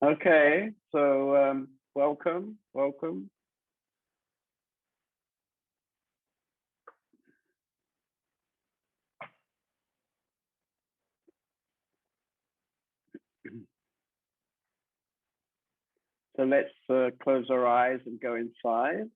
Okay, so welcome. So let's close our eyes and go inside.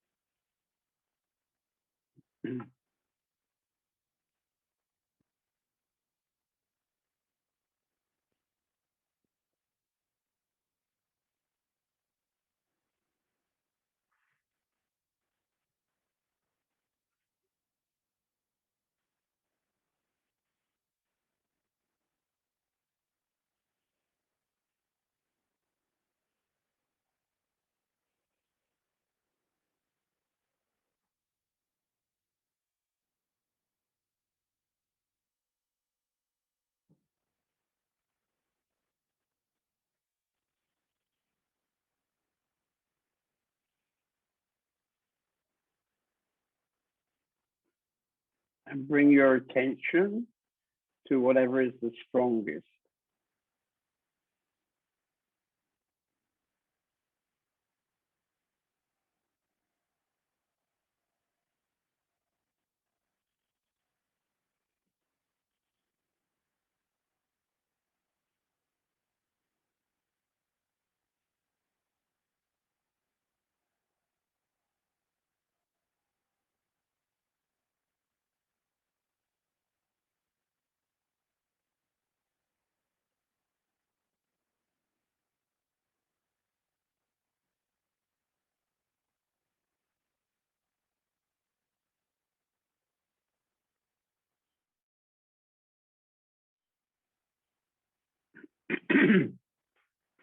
And bring your attention to whatever is the strongest.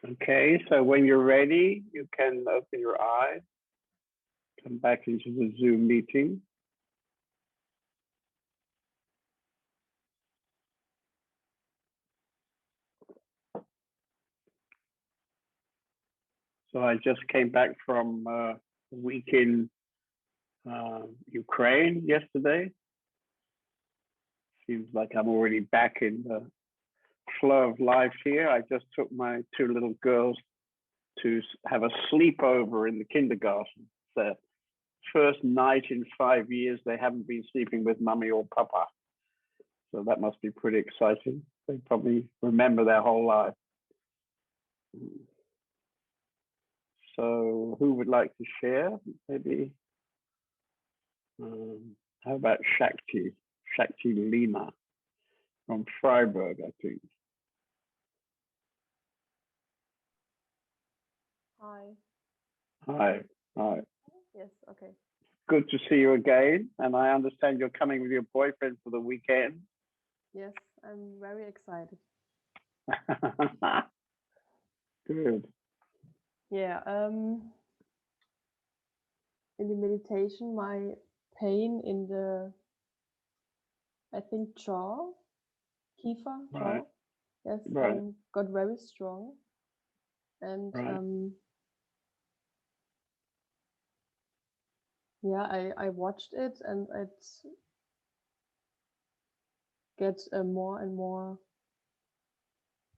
Okay, so when you're ready, you can open your eyes, come back into the Zoom meeting. So I just came back from a week in Ukraine yesterday. Seems like I'm already back in the flow of life here. I just took my two little girls to have a sleepover in the kindergarten. It's the first night in 5 years they haven't been sleeping with mummy or papa. So that must be pretty exciting. They probably remember their whole life. So who would like to share? Maybe, how about Shakti? Shakti Lina from Freiburg, I think. Hi. Hi. Yes, okay. Good to see you again. And I understand you're coming with your boyfriend for the weekend. Yes, I'm very excited. Good. Yeah, in the meditation, my pain in the, I think, jaw, kiefer, Right. jaw, yes, Right. got very strong. And Right. yeah, I watched it and it gets more and more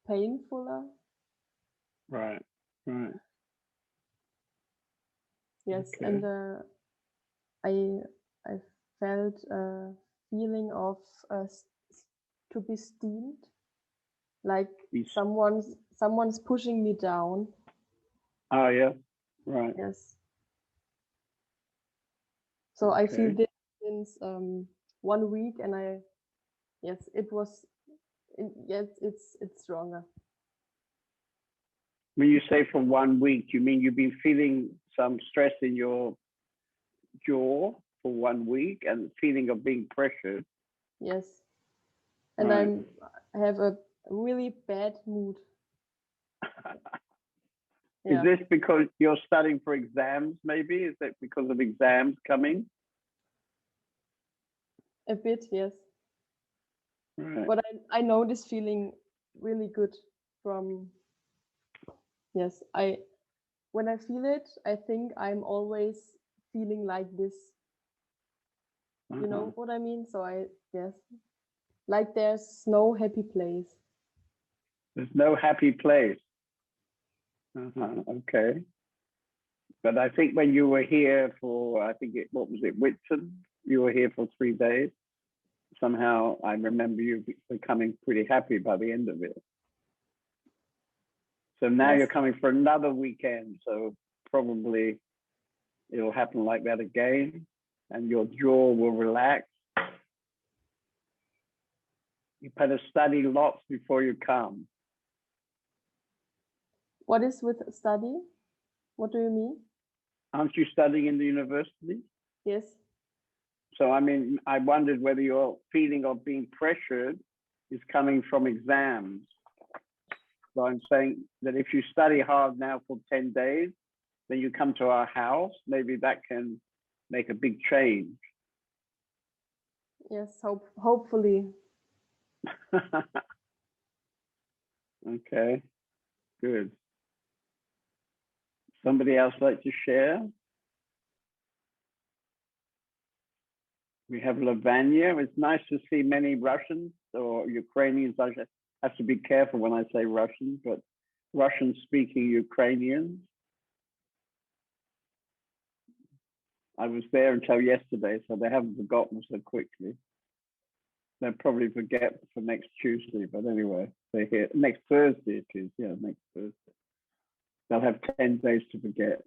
painfuler. Right. Right. Yes, Okay. and I felt a feeling of to be steamed, like someone's pushing me down. Oh, yeah. Right. Yes. So I feel Okay. this since 1 week, and yes, yes, it's stronger. When you say for 1 week, you mean you've been feeling some stress in your jaw for 1 week and feeling of being pressured? Yes, and Right. I have a really bad mood. Is Yeah, this because you're studying for exams, maybe? Is it because of exams coming? a bit, yes. Right. But I know this feeling really good from, yes, when I feel it, I think I'm always feeling like this. You know what I mean? So yes, like there's no happy place. There's no happy place. Okay. But I think when you were here for, what was it, Whitson? You were here for 3 days. Somehow I remember you becoming pretty happy by the end of it. So now Yes. you're coming for another weekend. So probably it'll happen like that again, and your jaw will relax. You better study lots before you come. What is with study? What do you mean? Aren't you studying in the university? Yes. So, I mean, I wondered whether your feeling of being pressured is coming from exams. So I'm saying that if you study hard now for 10 days, then you come to our house, maybe that can make a big change. Yes, hopefully. Okay, good. Somebody else like to share? We have Lavanya. It's nice to see many Russians or Ukrainians. I have to be careful when I say Russians, but Russian-speaking Ukrainians. I was there until yesterday, so they haven't forgotten so quickly. They'll probably forget for next Tuesday, but anyway, they're here. Next Thursday it is, yeah, next Thursday. They'll have 10 days to forget.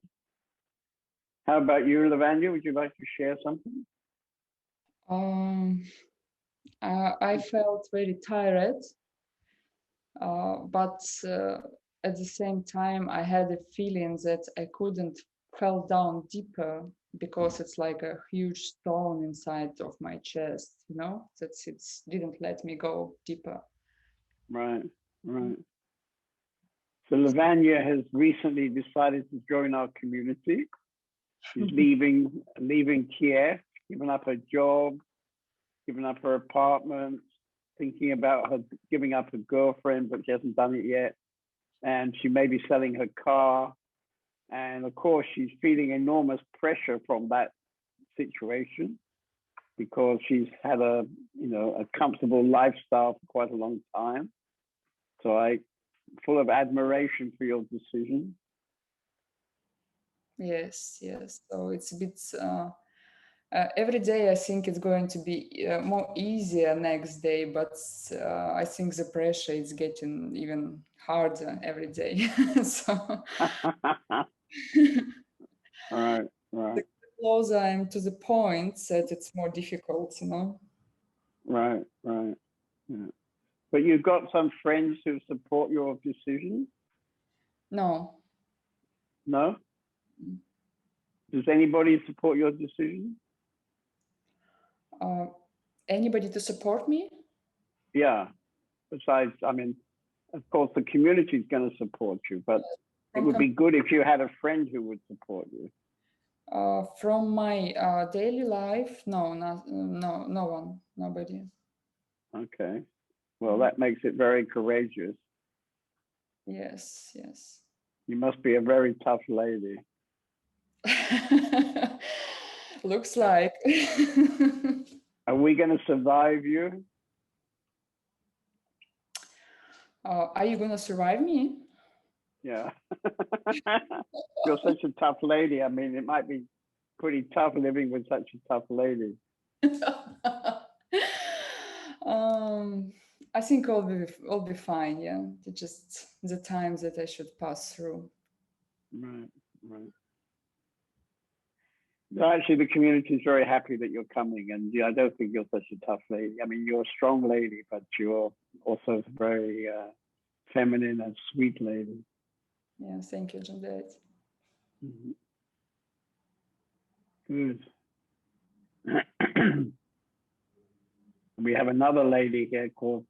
How about you, Lavanya? Would you like to share something? I felt very tired, but at the same time, I had a feeling that I couldn't fall down deeper because it's like a huge stone inside of my chest, you know, that it didn't let me go deeper. Right, right. So Lavanya has recently decided to join our community. She's leaving Kiev, giving up her job, giving up her apartment, thinking about her giving up her girlfriend, but she hasn't done it yet. And she may be selling her car. And of course, she's feeling enormous pressure from that situation because she's had a comfortable lifestyle for quite a long time. So I'm full of admiration for your decision. Yes, yes. So it's a bit, every day I think it's going to be more easier next day, but I think the pressure is getting even harder every day. So Right, right. the closer I'm to the point that it's more difficult, you know. Right, right. Yeah. But you've got some friends who support your decision? No. No? Does anybody support your decision? Anybody to support me? Yeah. Besides, I mean, of course, the community is going to support you, but it would be good if you had a friend who would support you. From my daily life, no, no one, nobody. Okay. Well, that makes it very courageous. Yes, yes. You must be a very tough lady. Looks like. Are we going to survive you? Are you gonna survive me? Yeah. You're such a tough lady. I mean, it might be pretty tough living with such a tough lady. I think I'll be fine. Yeah, it's just the time that I should pass through. Right, right. No, actually, the community is very happy that you're coming, and yeah, I don't think you're such a tough lady. I mean, you're a strong lady, but you're also a very feminine and sweet lady. Yeah, thank you, Juliet. Mm-hmm. Good. We have another lady here called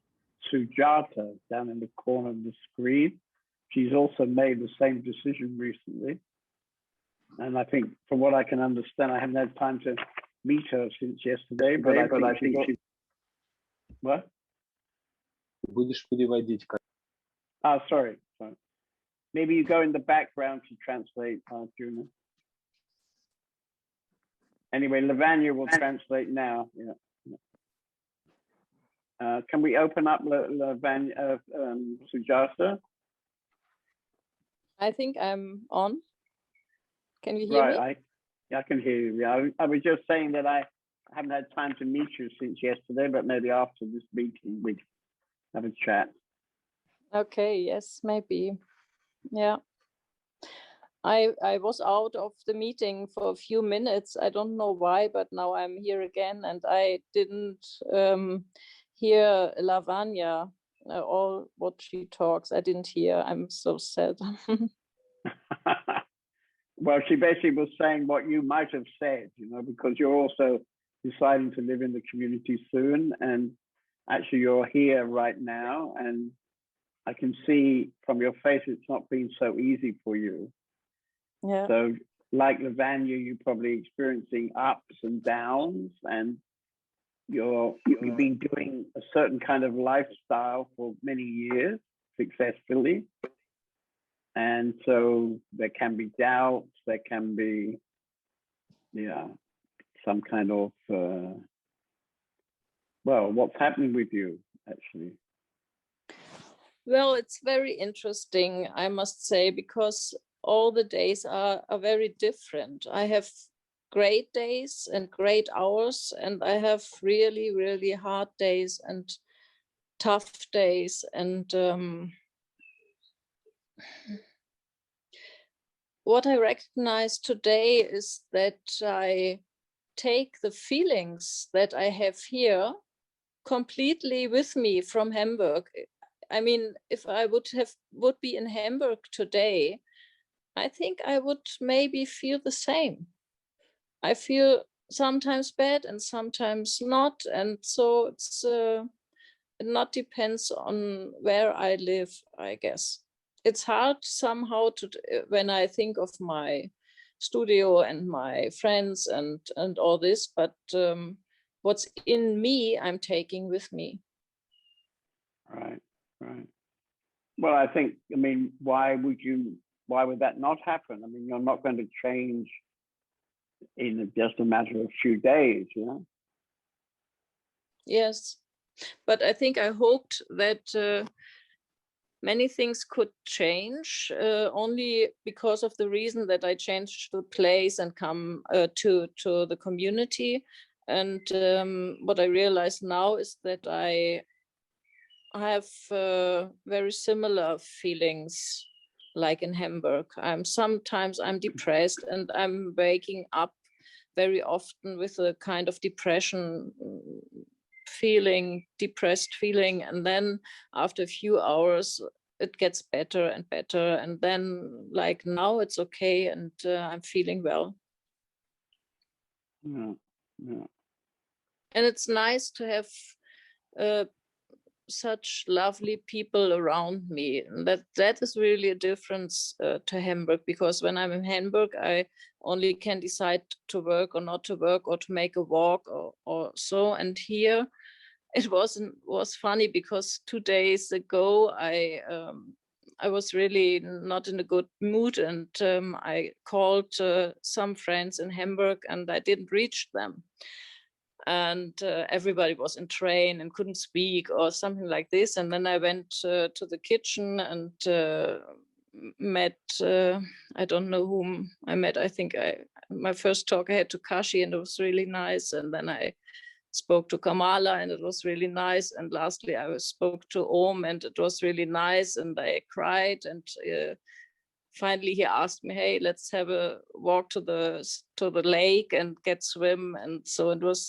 Sujata down in the corner of the screen. She's also made the same decision recently. And I think, from what I can understand, I haven't had time to meet her since yesterday, but I think she's... What? Будешь переводить. Oh, sorry. Maybe you go in the background to translate, Juna. Anyway, Lavanya will translate now. Yeah. Can we open up Lavanya, Sujata? I think I'm on. Can you hear Right, me? I can hear you. Yeah, I was just saying that I haven't had time to meet you since yesterday, but maybe after this meeting we have a chat. Okay, yes, maybe. Yeah. I was out of the meeting for a few minutes. I don't know why, but now I'm here again, and I didn't hear Lavanya, all what she talks. I didn't hear. I'm so sad. Well, she basically was saying what you might have said, you know, because you're also deciding to live in the community soon, and actually you're here right now, and I can see from your face it's not been so easy for you. Yeah. So like Lavanya, you're probably experiencing ups and downs, and you've been doing a certain kind of lifestyle for many years successfully. And so there can be doubts, there can be, yeah, some kind of, well, what's happening with you, actually? Well, it's very interesting, I must say, because all the days are very different. I have great days and great hours, and I have really, really hard days and tough days. And what I recognize today is that I take the feelings that I have here completely with me from Hamburg. I mean, if I would be in Hamburg today, I think I would maybe feel the same. I feel sometimes bad and sometimes not, and so it not depends on where I live, I guess. It's hard somehow to, when I think of my studio and my friends and all this, but what's in me, I'm taking with me. Right, right. Well, I think, I mean, why would that not happen? I mean, you're not going to change in just a matter of a few days, you know? Yes, but I think I hoped that many things could change only because of the reason that I changed the place and come to the community. And what I realize now is that I have very similar feelings like in Hamburg. Sometimes I'm depressed and I'm waking up very often with a kind of depression feeling, depressed feeling, and then after a few hours it gets better and better, and then like now it's okay and I'm feeling well. Yeah, yeah. And it's nice to have such lovely people around me. And that is really a difference to Hamburg, because when I'm in Hamburg, I only can decide to work or not to work or to make a walk or so. And here it was funny because 2 days ago I was really not in a good mood, and I called some friends in Hamburg and I didn't reach them. And everybody was in train and couldn't speak or something like this. And then I went to the kitchen and met, I don't know whom I met. I think my first talk I had to Kashi, and it was really nice. And then I spoke to Kamala, and it was really nice. And lastly, I spoke to Om, and it was really nice. And I cried, and finally he asked me, hey, let's have a walk to the lake and get swim. And so it was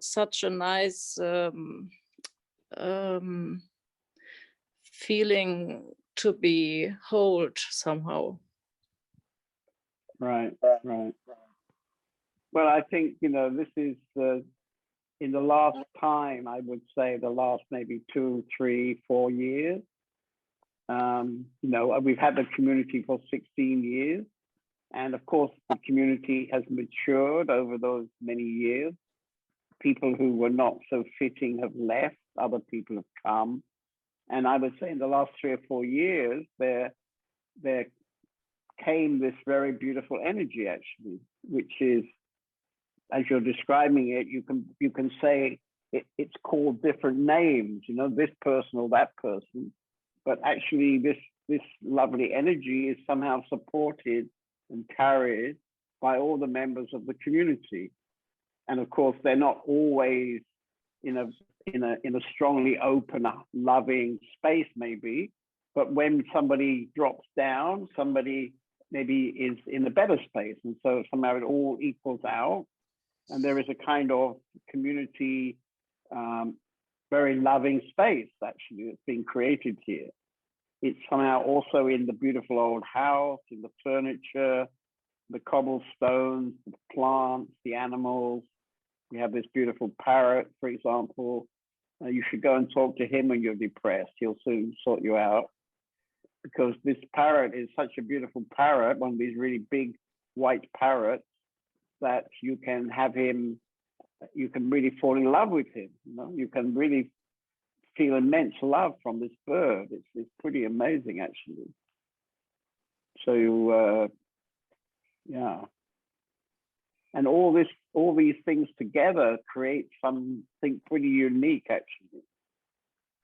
such a nice feeling to be held somehow. Right, right. Well, I think, you know, this is in the last time, I would say the last maybe 2, 3, 4 years. You know, we've had the community for 16 years. And of course, the community has matured over those many years. People who were not so fitting have left, other people have come. And I would say in the last 3 or 4 years, there came this very beautiful energy, actually, which is, as you're describing it, you can say it's called different names, you know, this person or that person. But actually, this this lovely energy is somehow supported and carried by all the members of the community. And of course, they're not always in a strongly open, loving space, maybe. But when somebody drops down, somebody maybe is in a better space, and so somehow it all equals out. And there is a kind of community, very loving space actually that's being created here. It's somehow also in the beautiful old house, in the furniture, the cobblestones, the plants, the animals. We have this beautiful parrot, for example. You should go and talk to him when you're depressed. He'll soon sort you out. Because this parrot is such a beautiful parrot, one of these really big white parrots, that you can have him, you can really fall in love with him. You know, you can really feel immense love from this bird. It's pretty amazing, actually. So, yeah. And all these things together create something pretty unique, actually.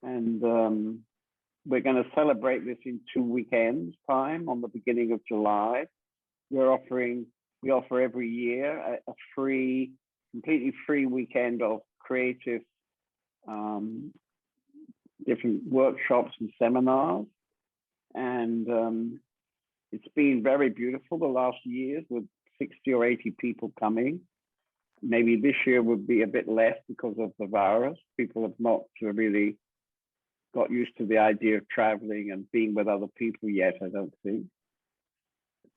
And we're going to celebrate this in 2 weekends time on the beginning of July. We offer every year a free, completely free weekend of creative, different workshops and seminars. And it's been very beautiful the last years with 60 or 80 people coming. Maybe this year would be a bit less because of the virus. People have not really got used to the idea of traveling and being with other people yet, I don't think.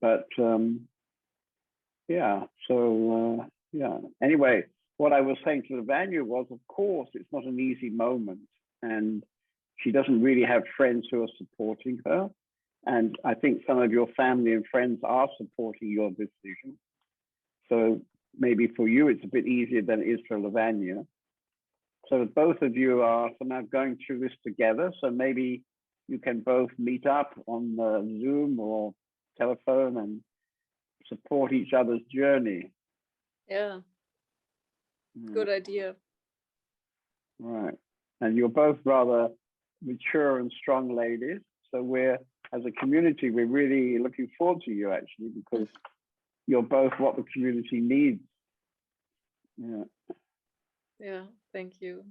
But yeah, so yeah. Anyway, what I was saying to Lavanya was, of course, it's not an easy moment. And she doesn't really have friends who are supporting her. And I think some of your family and friends are supporting your decision. So maybe for you, it's a bit easier than it is for Lavanya. So both of you are somehow going through this together. So maybe you can both meet up on Zoom or telephone and support each other's journey. Yeah. Good idea. Right. And you're both rather mature and strong ladies. So we're, as a community, we're really looking forward to you, actually, because you're both what the community needs. Yeah. Yeah, thank you.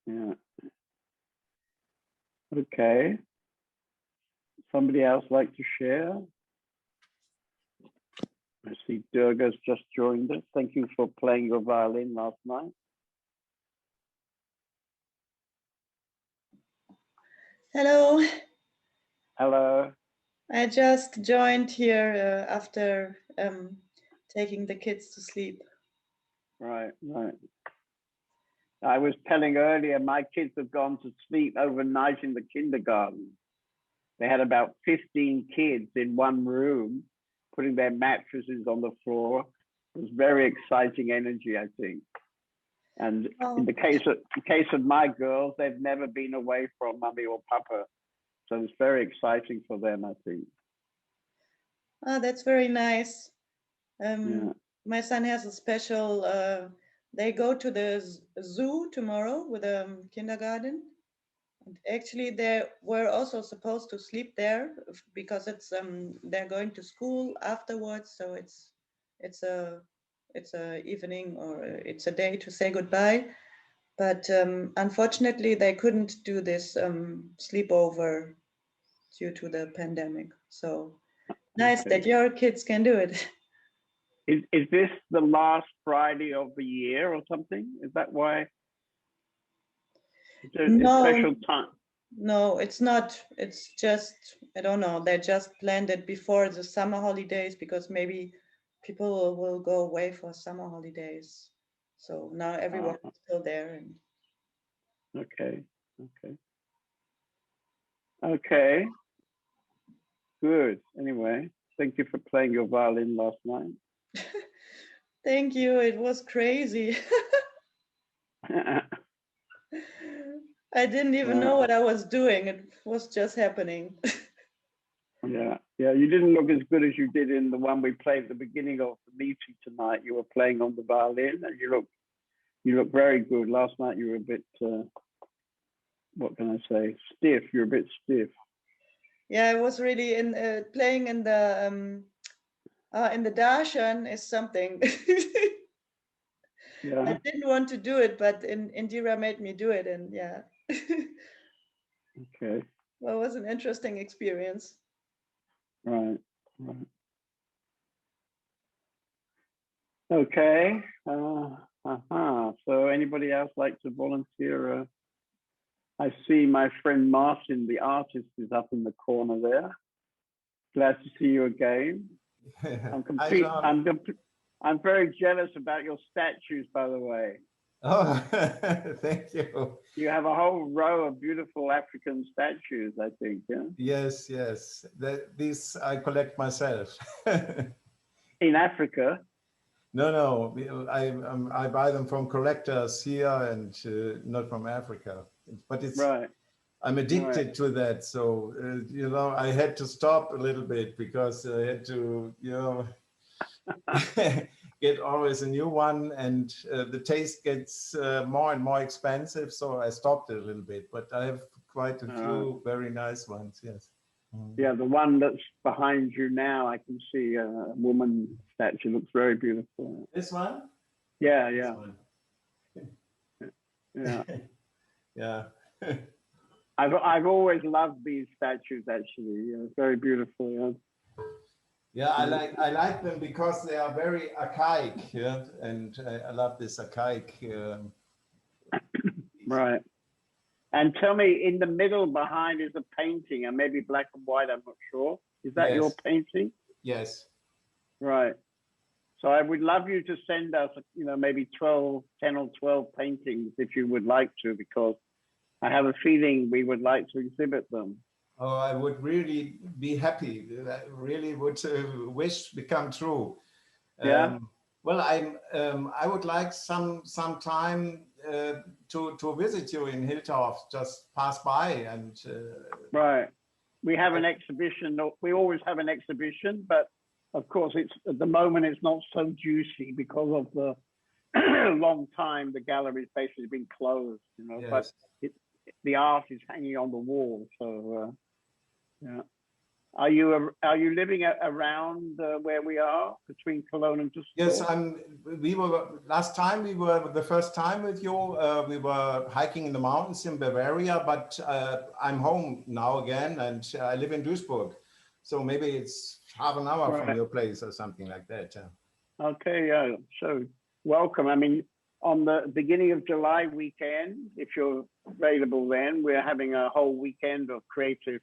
Yeah. Okay. Somebody else like to share? I see Durga's just joined us. Thank you for playing your violin last night. Hello. Hello. I just joined here after taking the kids to sleep. Right, right. I was telling earlier, my kids have gone to sleep overnight in the kindergarten. They had about 15 kids in one room, putting their mattresses on the floor. It was very exciting energy, I think. And in the case of my girls, they've never been away from mummy or papa. So it's very exciting for them, I think. Oh, that's very nice. Yeah. My son has a special, they go to the zoo tomorrow with a kindergarten. And actually, they were also supposed to sleep there because it's they're going to school afterwards. So it's a evening or it's a day to say goodbye. But unfortunately, they couldn't do this sleepover due to the pandemic. So nice that your kids can do it. Is this the last Friday of the year or something? Is that why? Is there No, a special time? No, it's not. It's just, I don't know. They just planned it before the summer holidays because maybe people will go away for summer holidays. So now everyone is still there. And okay, okay. Okay, good. Anyway, thank you for playing your violin last night. thank you. It was crazy. I didn't even know what I was doing. It was just happening. Yeah, yeah. You didn't look as good as you did in the one we played at the beginning of the meeting tonight. You were playing on the violin, and you look very good. Last night you were a bit, what can I say, stiff. You're a bit stiff. Yeah, I was really in playing in the darshan is something. Yeah. I didn't want to do it, but Indira made me do it, and yeah. Okay. Well, it was an interesting experience. Right. Right. Okay. So anybody else like to volunteer? I see my friend Martin, the artist, is up in the corner there. Glad to see you again. I'm very jealous about your statues, by the way. Oh, thank you. You have a whole row of beautiful African statues, I think. Yeah. Yes, yes. These I collect myself. In Africa. No, I buy them from collectors here and not from Africa. But it's Right. I'm addicted to that, so you know I had to stop a little bit because I had to get always a new one, and the taste gets more and more expensive. So I stopped it a little bit, but I have quite a few very nice ones. Yes. Yeah, the one that's behind you now, I can see a woman statue. Looks very beautiful. This one? Yeah, This yeah. one. Yeah. Yeah. I've always loved these statues. Actually, yeah, very beautiful. Yeah. Yeah, I like them because they are very archaic. Yeah, and I love this archaic. Right. And tell me, in the middle behind is a painting, and maybe black and white. I'm not sure. Is that your painting? Yes. Right. So I would love you to send us, maybe 10 or 12 paintings if you would like to, because I have a feeling we would like to exhibit them. Oh, I would really be happy. I really would wish become true. Yeah. Well, I would like some time to visit you in Hildorf. Just pass by and. Right. We have an exhibition. We always have an exhibition, but of course, it's at the moment it's not so juicy because of the long time the gallery's basically been closed. Yes. But the art is hanging on the wall. So yeah. Are you living around where we are between Cologne and Düsseldorf? Yes, we were last time. We were the first time with you. We were hiking in the mountains in Bavaria, but I'm home now again, and I live in Duisburg. So maybe it's half an hour from your place or something like that. Okay, yeah. So welcome. I mean, on the beginning of July weekend, if you're available then, we're having a whole weekend of creative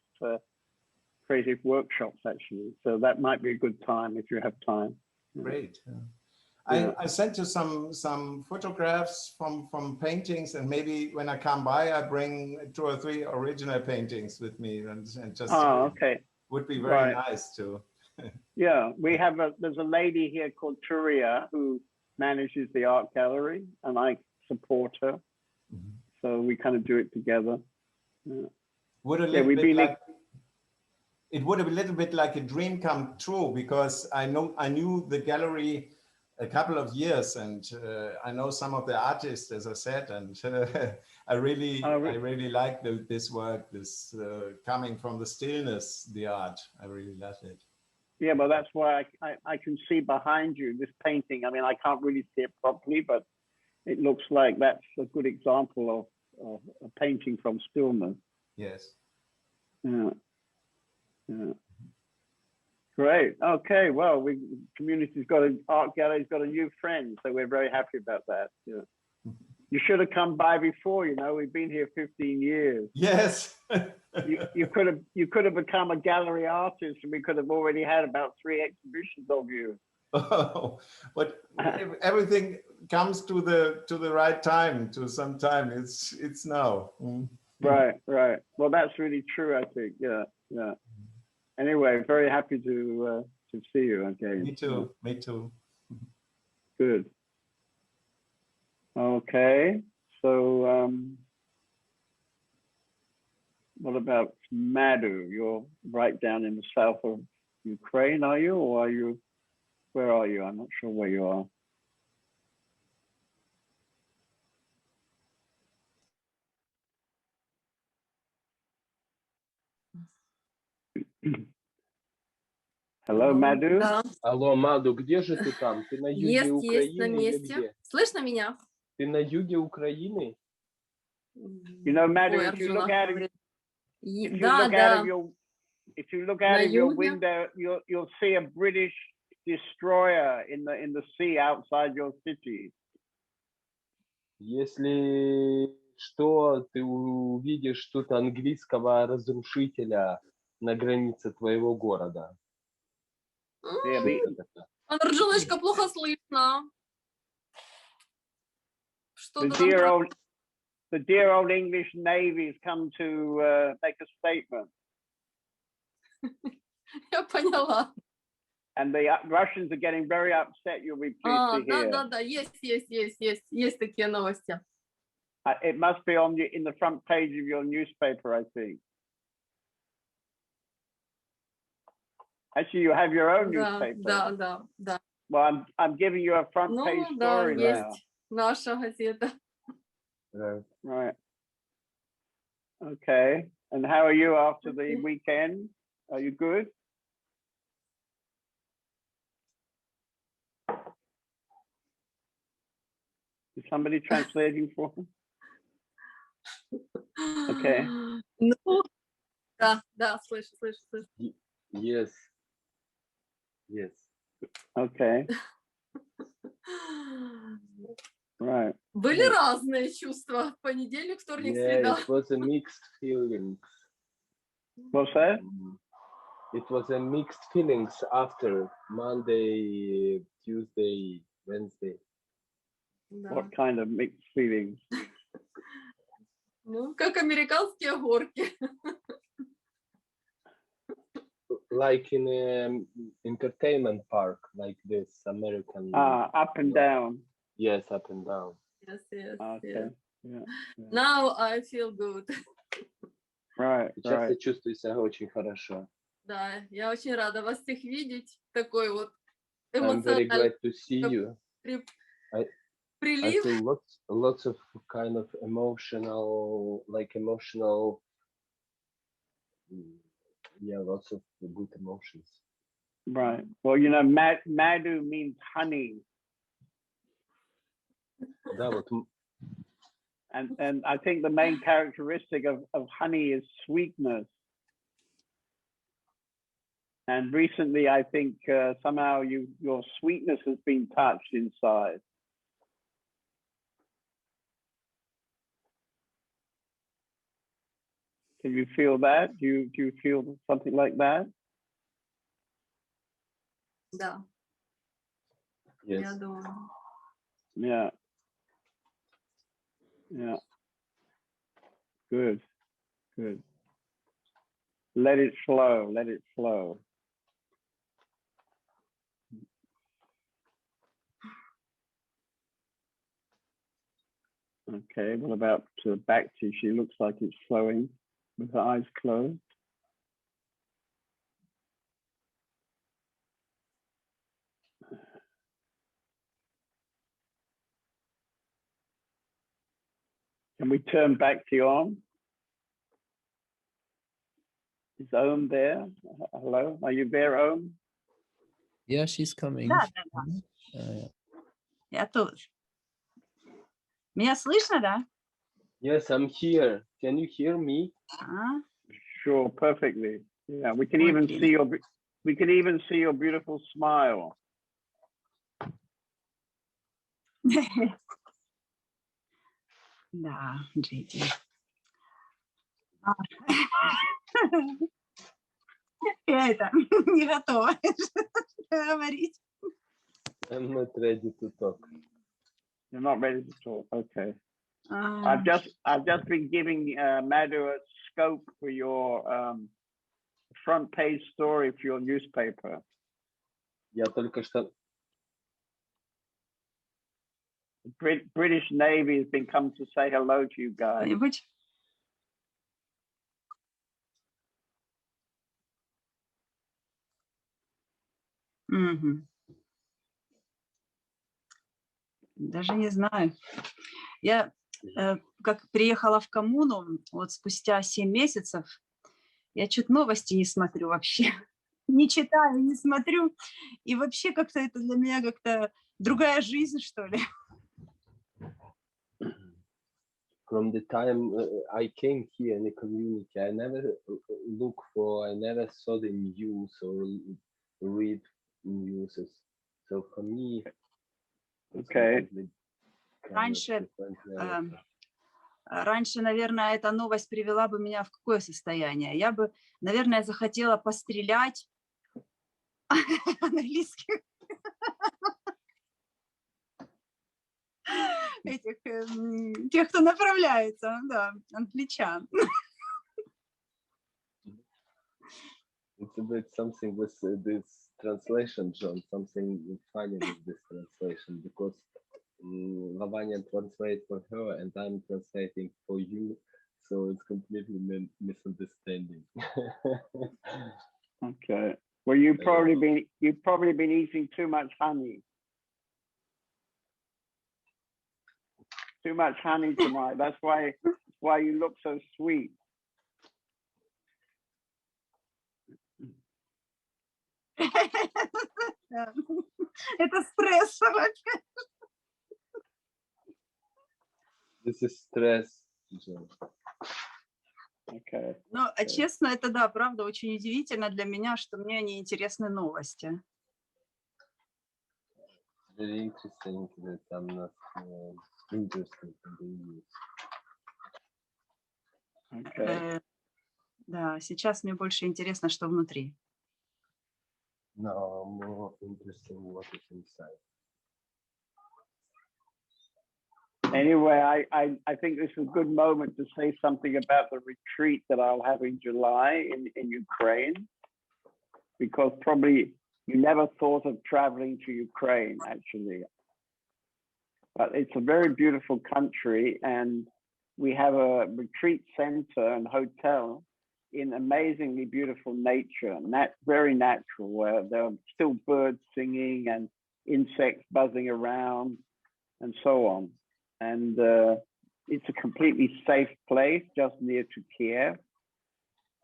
workshops, actually. So that might be a good time if you have time. Great. Yeah. I sent you some photographs from paintings, and maybe when I come by, I bring 2 or 3 original paintings with me, and just okay. Would be very nice to. Yeah, there's a lady here called Turia who manages the art gallery, and I support her. Mm-hmm. So we kind of do it together. Yeah. It would have a little bit like a dream come true, because I knew the gallery a couple of years, and I know some of the artists, as I said, and I really like this work, this coming from the stillness, the art. I really love it. Yeah, well, that's why I can see behind you this painting. I mean, I can't really see it properly, but it looks like that's a good example of a painting from stillness. Yes. Yeah. Yeah. Great. Okay. Well, art gallery's got a new friend, so we're very happy about that. Yeah. You should have come by before. We've been here 15 years. Yes. you could have become a gallery artist, and we could have already had about 3 exhibitions of you. Oh, but everything comes to the right time. To some time, it's now. Mm. Right. Well, that's really true, I think. Yeah. Anyway, very happy to see you again. Me too. Me too. Good. Okay. So what about Madhu? You're right down in the south of Ukraine, are you? Or where are you? I'm not sure where you are. Hello, Madhu. Да. Алло, Маду, где же ты там? Ты на юге Есть на Украины или месте. где? Слышно меня? Ты на юге Украины? You know, Madhu, Ой, if you Арджуна look out of, говорит. if you Да, look out of да. your, if you look На out of your юге. window, you'll see a British destroyer in the sea outside your city. Если что, ты увидишь что-то английского разрушителя на границе твоего города. Yeah, the, Шутка такая. Арджуночка, плохо слышно. the Что-то dear old English Navy's come to make a statement, Я поняла. and the Russians are getting very upset. You'll be pleased to hear. Да, есть такие новости. It must be on in the front page of your newspaper, I think. Actually, you have your own newspaper. Да. Well, I'm giving you a front Ну, page да, story now. есть наша газета. Right. Okay. And how are you after the weekend? Are you good? Is somebody translating for him? Okay. Ну, да, слышу. Yes. Okay. Right. Были разные чувства. Понедельник, вторник, Yeah, среда. it was a mixed feelings. What's that? It was a mixed feelings after Monday, Tuesday, Wednesday. Да. What kind of mixed feelings? Ну, как американские горки. Like in an entertainment park, like this American. Up and down. Yes, up and down. Yes. Okay. Yeah. Now I feel good. Right. Сейчас я чувствую себя очень хорошо. Да, я очень рада вас всех видеть. Такой вот I'm very glad эмоциональный to see you. I прилив. think lots of kind of emotional, lots of good emotions. Right. Well, you know, Madhu means honey. Да, вот. And I think the main characteristic of honey is sweetness. And recently, I think somehow your sweetness has been touched inside. Can you feel that? Do you feel something like that? Да. Yes. Я думаю. Yeah. Good. Let it flow. Okay, what about Bhakti? She looks like it's flowing with her eyes closed. Can we turn Bhakti on? Is Om there? Hello, are you there, Om? Yeah, she's coming. Да. Я тут. Меня слышно, да? Yes, I'm here. Can you hear me? Sure, perfectly. Yeah, we can even see your beautiful smile. Да, Джеди. Я не готова говорить. I'm not ready to talk. You're not ready to talk. Okay. I've just been giving Madhu a scope for your front page story for your newspaper. Я только что. British Navy has been come to say hello to you guys. Даже не знаю. Я как приехала в коммуну, вот спустя 7 месяцев, я чуть новости не смотрю вообще. не читаю, не смотрю. И вообще как-то это для меня как-то другая жизнь, что ли. From the time I came here in the community, I never I never saw the news or read news. So for me, it's Okay. completely kind of Раньше, different narrative. раньше, наверное, эта новость привела бы меня в какое состояние? Я бы, наверное, захотела пострелять английских этих, тех, кто направляется, да, англичан. It's a bit something with this translation, John, something funny with this translation, because Lavanya translates for her and I'm translating for you, so it's completely misunderstanding. Okay. Well, you've probably been eating too much honey. Too much honey tonight. That's why you look so sweet. Это стресс. This is stress, John. Okay. Ну, честно, это да, правда, очень удивительно для меня, что мне неинтересны новости. Very interesting that I'm not interested in the news. Okay. Да, сейчас мне больше интересно, что внутри. No, more interesting what is inside. Anyway, I think this is a good moment to say something about the retreat that I'll have in July in Ukraine, because probably you never thought of traveling to Ukraine, actually. But it's a very beautiful country, and we have a retreat center and hotel in amazingly beautiful nature, very natural, where there are still birds singing and insects buzzing around and so on. And it's a completely safe place just near to Kiev,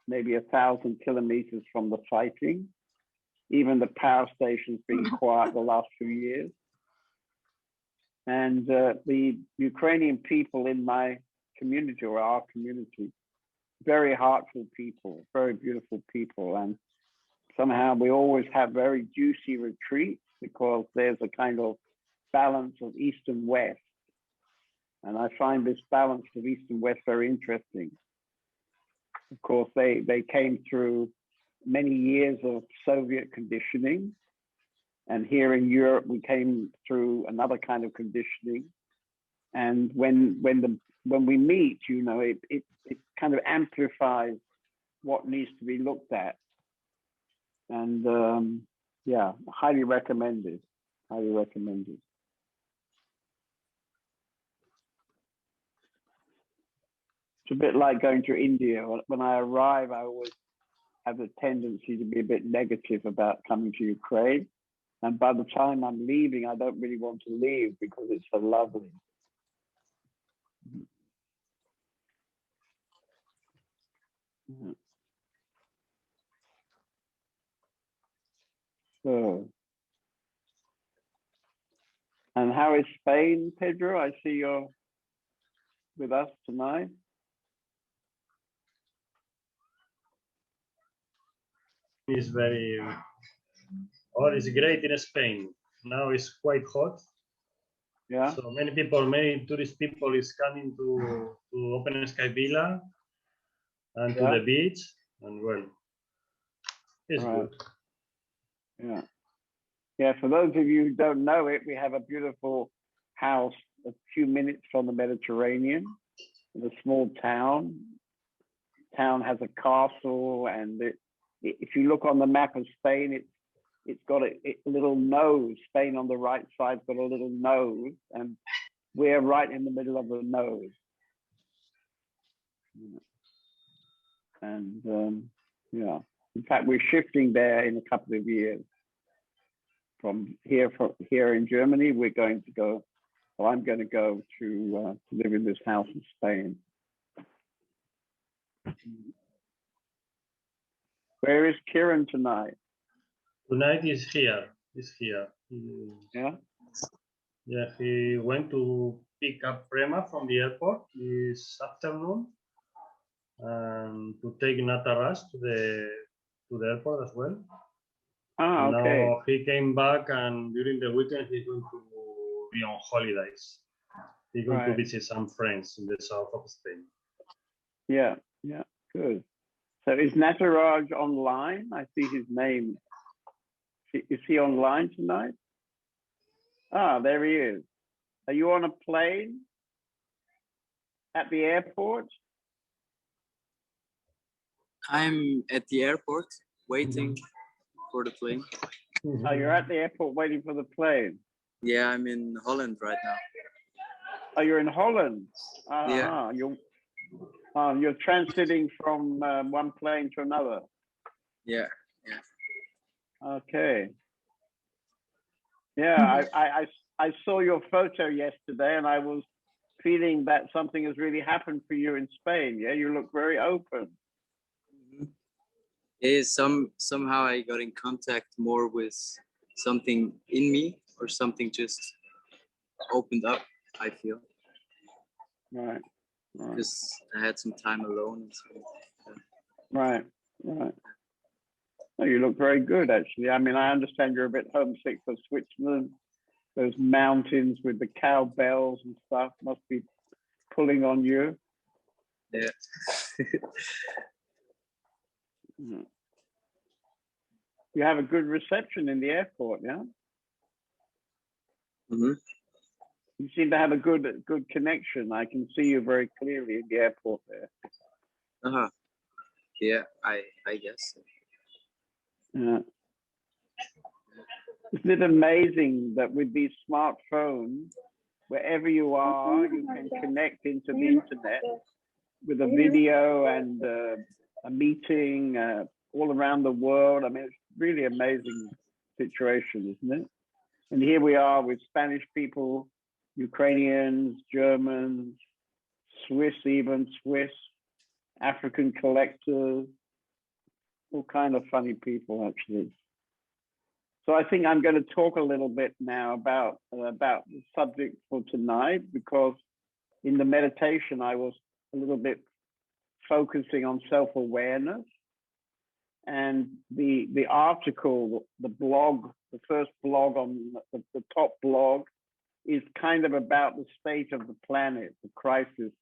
maybe 1,000 kilometers from the fighting. Even the power station's been quiet the last few years. And the Ukrainian people in my community, or our community, very heartful people, very beautiful people. And somehow we always have very juicy retreats because there's a kind of balance of East and West. And I find this balance of East and West very interesting. Of course, they came through many years of Soviet conditioning. And here in Europe, we came through another kind of conditioning. And when we meet, you know, it kind of amplifies what needs to be looked at. And yeah, highly recommended, highly recommended. It's a bit like going to India. When I arrive, I always have a tendency to be a bit negative about coming to Ukraine. And by the time I'm leaving, I don't really want to leave because it's so lovely. So, and how is Spain, Pedro? I see you're with us tonight. Is very, all is great in Spain. Now it's quite hot. Yeah. So many people, many tourist people is coming to Open Sky Villa and to the beach, and well, it's good. Yeah. Yeah, for those of you who don't know it, we have a beautiful house a few minutes from the Mediterranean in a small town. Town has a castle, and if you look on the map of Spain, it's got a little nose. Spain on the right side's got a little nose, and we're right in the middle of the nose. And yeah, in fact, we're shifting there in a couple of years. From here in Germany, we're going to go. Well, I'm going to go to live in this house in Spain. Where is Kieran tonight? Tonight is here. Is here. Yeah. Yeah, he went to pick up Prema from the airport this afternoon and to take Nataras to the airport as well. Ah, And okay. now he came back, and during the weekend he's going to be on holidays. He's going to Right. visit some friends in the south of Spain. Yeah, yeah, good. So is Nataraj online? I see his name. Is he online tonight? Ah, there he is. Are you on a plane at the airport? I'm at the airport waiting for the plane. Oh, you're at the airport waiting for the plane. Yeah, I'm in Holland right now. Oh, you're in Holland. Yeah. You're transiting from one plane to another. Yeah, yeah. Okay. Yeah, I saw your photo yesterday, and I was feeling that something has really happened for you in Spain. Yeah, you look very open. Somehow I got in contact more with something in me, or something just opened up, I feel. Right. Because I had some time alone. And so, yeah. Right. Oh, you look very good, actually. I mean, I understand you're a bit homesick for Switzerland. Those mountains with the cowbells and stuff must be pulling on you. Yeah. You have a good reception in the airport, yeah? Mm-hmm. You seem to have a good connection. I can see you very clearly in the airport there. Uh-huh. Yeah, I guess. Yeah. Isn't it amazing that with these smartphones, wherever you are, you can connect into the internet with a video and a meeting all around the world. I mean, it's really amazing situation, isn't it? And here we are with Spanish people, Ukrainians, Germans, Swiss, African collectors, all kind of funny people, actually. So I think I'm going to talk a little bit now about the subject for tonight, because in the meditation, I was a little bit focusing on self-awareness, and the article, the blog, the first blog on the top blog is kind of about the state of the planet, the crisis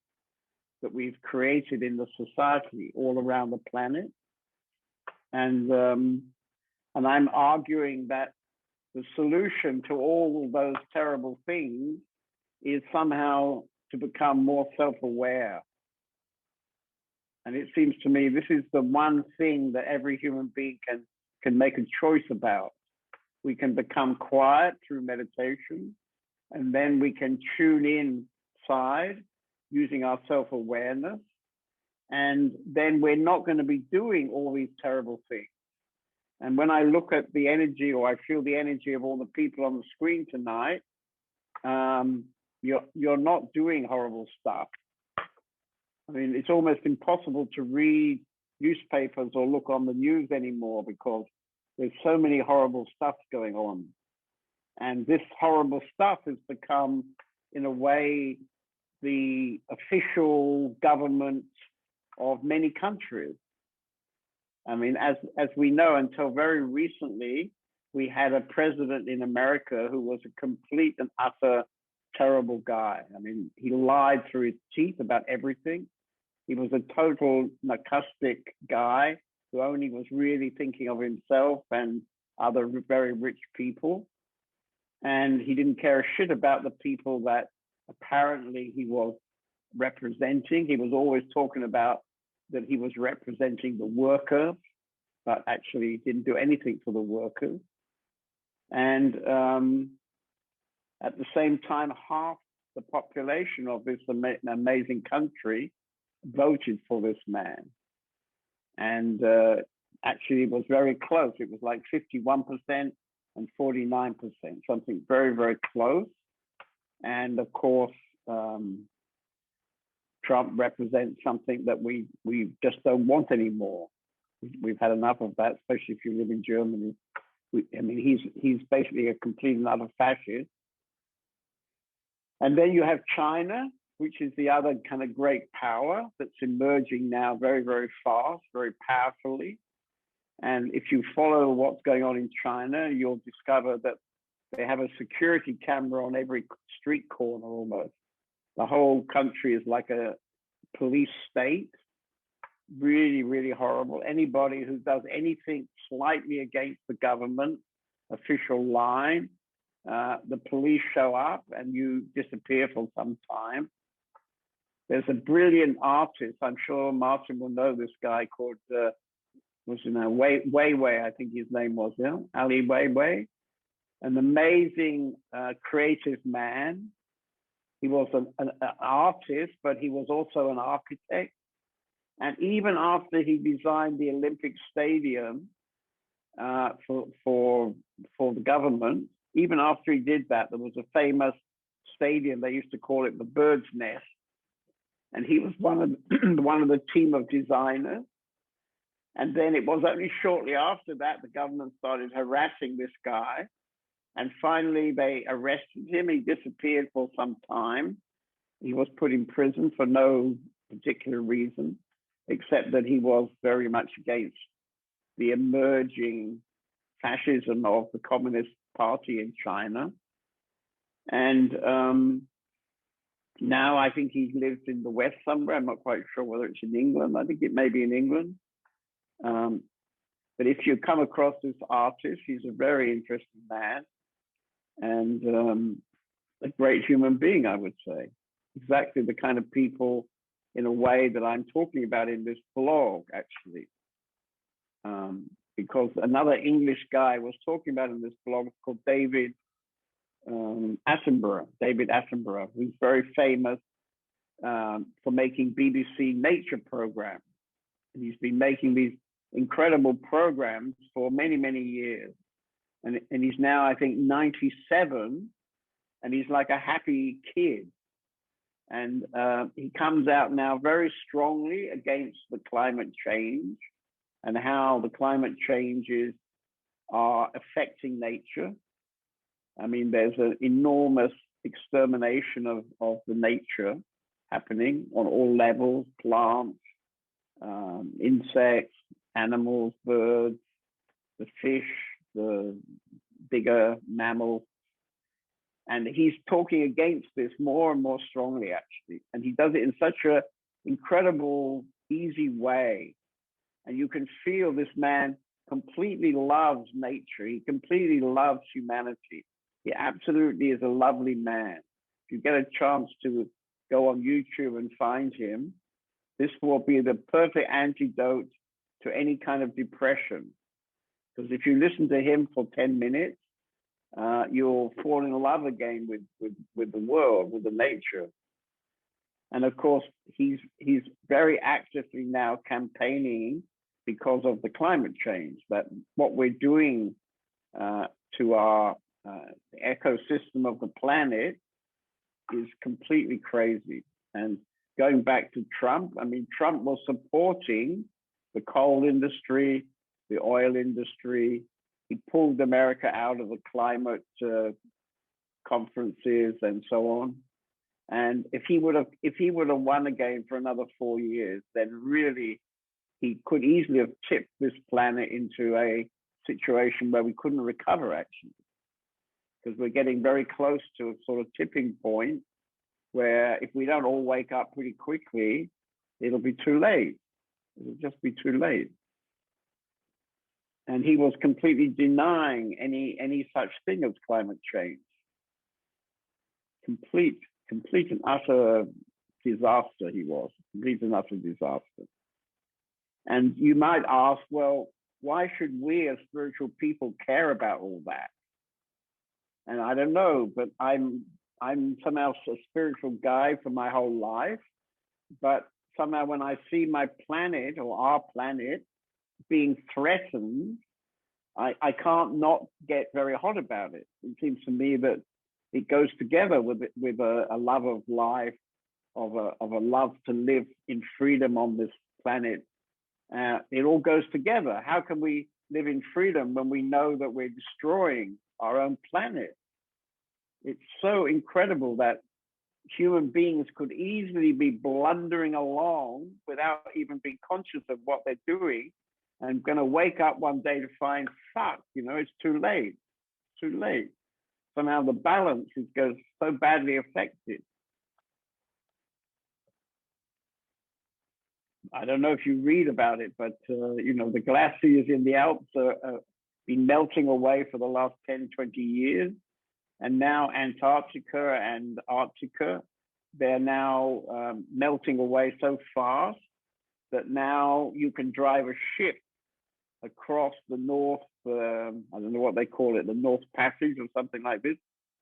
that we've created in the society all around the planet. And I'm arguing that the solution to all those terrible things is somehow to become more self-aware. And it seems to me this is the one thing that every human being can make a choice about. We can become quiet through meditation, and then we can tune inside using our self-awareness. And then we're not going to be doing all these terrible things. And when I look at the energy, or I feel the energy of all the people on the screen tonight, you're not doing horrible stuff. I mean, it's almost impossible to read newspapers or look on the news anymore, because there's so many horrible stuff going on. And this horrible stuff has become, in a way, the official government of many countries. I mean, as we know, until very recently, we had a president in America who was a complete and utter terrible guy. I mean, he lied through his teeth about everything. He was a total narcissistic guy who only was really thinking of himself and other very rich people. And he didn't care a shit about the people that apparently he was representing. He was always talking about that he was representing the workers, but actually didn't do anything for the workers. And at the same time, half the population of this amazing country voted for this man. And actually it was very close. It was like 51% and 49%, something very, very close. And of course, Trump represents something that we just don't want anymore. We've had enough of that, especially if you live in Germany. I mean, he's basically a complete and utter fascist. And then you have China, which is the other kind of great power that's emerging now very, very fast, very powerfully. And if you follow what's going on in China, you'll discover that they have a security camera on every street corner almost. The whole country is like a police state. Really, really horrible. Anybody who does anything slightly against the government official line, the police show up and you disappear for some time. There's a brilliant artist, I'm sure Martin will know this guy called, Weiwei, I think his name was, Ali Weiwei, an amazing creative man. He was an artist, but he was also an architect. And even after he designed the Olympic Stadium for the government, even after he did that, there was a famous stadium, they used to call it the Bird's Nest. And he was one of the team of designers. And then it was only shortly after that the government started harassing this guy. And finally they arrested him. He disappeared for some time. He was put in prison for no particular reason, except that he was very much against the emerging fascism of the Communist Party in China. And now I think he lives in the West somewhere. I'm not quite sure whether it's in England. I think it may be in England. But if you come across this artist, he's a very interesting man and a great human being, I would say. Exactly the kind of people in a way that I'm talking about in this blog, actually. Because another English guy was talking about in this blog called David Attenborough, who's very famous for making BBC nature programs. And he's been making these incredible programs for many, many years. And he's now, I think, 97, and he's like a happy kid. And he comes out now very strongly against the climate change and how the climate changes are affecting nature. I mean, there's an enormous extermination of the nature happening on all levels, plants, insects, animals, birds, the fish, the bigger mammals. And he's talking against this more and more strongly, actually. And he does it in such an incredible, easy way. And you can feel this man completely loves nature. He completely loves humanity. He absolutely is a lovely man. If you get a chance to go on YouTube and find him, this will be the perfect antidote to any kind of depression. Because if you listen to him for 10 minutes, you'll fall in love again with the world, with the nature. And of course, he's very actively now campaigning because of the climate change, that what we're doing to our ecosystem of the planet is completely crazy. And going back to Trump, I mean, Trump was supporting the coal industry, the oil industry. He pulled America out of the climate conferences and so on. And if he would have won again for another 4 years, then really he could easily have tipped this planet into a situation where we couldn't recover, actually, because we're getting very close to a sort of tipping point where if we don't all wake up pretty quickly, it'll be too late. It'll just be too late. And he was completely denying any such thing as climate change. Complete and utter disaster he was, complete and utter disaster. And you might ask, well, why should we as spiritual people care about all that? And I don't know, but I'm somehow a spiritual guy for my whole life, but somehow when I see my planet or our planet being threatened, I can't not get very hot about it. It seems to me that it goes together with a love of life, of a love to live in freedom on this planet. It all goes together. How can we live in freedom when we know that we're destroying our own planet. It's so incredible that human beings could easily be blundering along without even being conscious of what they're doing, and going to wake up one day to find, fuck, you know, it's too late. Too late. Somehow the balance goes so badly affected. I don't know if you read about it, but you know, the glaciers in the Alps are been melting away for the last 10, 20 years. And now Antarctica and Arctica, they're now melting away so fast that now you can drive a ship across the North, I don't know what they call it, the North Passage or something like this.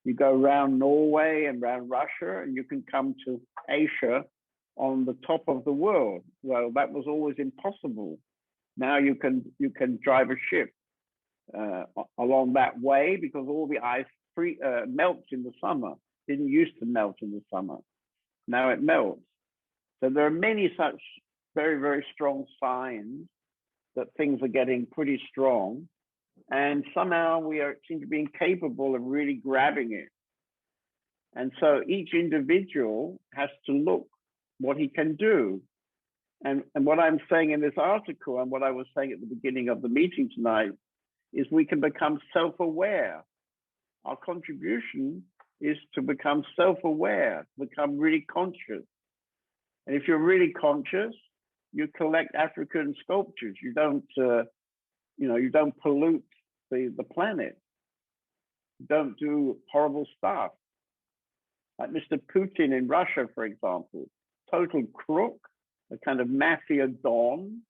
You go around Norway and around Russia, and you can come to Asia on the top of the world. Well, that was always impossible. Now you can drive a ship along that way, because all the ice melts in the summer. Didn't used to melt in the summer. Now it melts. So there are many such very, very strong signs that things are getting pretty strong, and somehow we seem to be incapable of really grabbing it. And so each individual has to look what he can do. And what I'm saying in this article, and what I was saying at the beginning of the meeting tonight, is we can become self-aware. Our contribution is to become self-aware, become really conscious. And if you're really conscious, you collect African sculptures. You don't, you don't pollute the planet. You don't do horrible stuff. Like Mr. Putin in Russia, for example, total crook, a kind of mafia don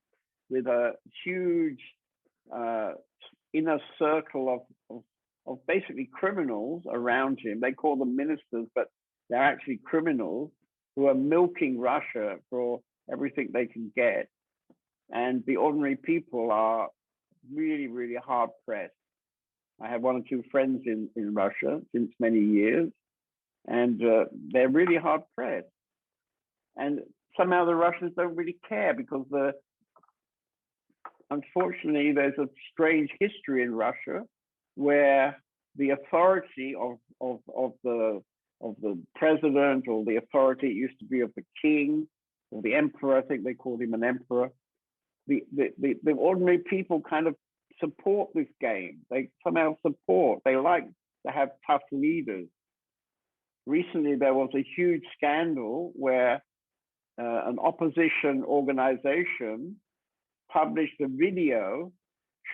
with a huge inner circle of basically criminals around him. They call them ministers, but they're actually criminals who are milking Russia for everything they can get. And the ordinary people are really, really hard pressed. I have one or two friends in Russia since many years, and they're really hard pressed. And somehow the Russians don't really care, because unfortunately, there's a strange history in Russia where the authority of the president, or the authority, it used to be of the king or the emperor. I think they called him an emperor. The ordinary people kind of support this game. They somehow support. They like to have tough leaders. Recently, there was a huge scandal where an opposition organization published a video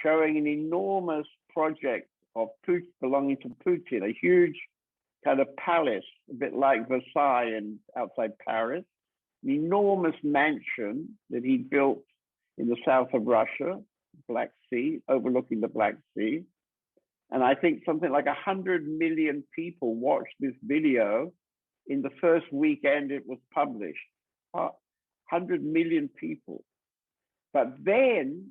showing an enormous project of Putin, belonging to Putin, a huge kind of palace, a bit like Versailles outside Paris, an enormous mansion that he built in the south of Russia, Black Sea, overlooking the Black Sea. And I think something like 100 million people watched this video in the first weekend it was published. 100 million people. But then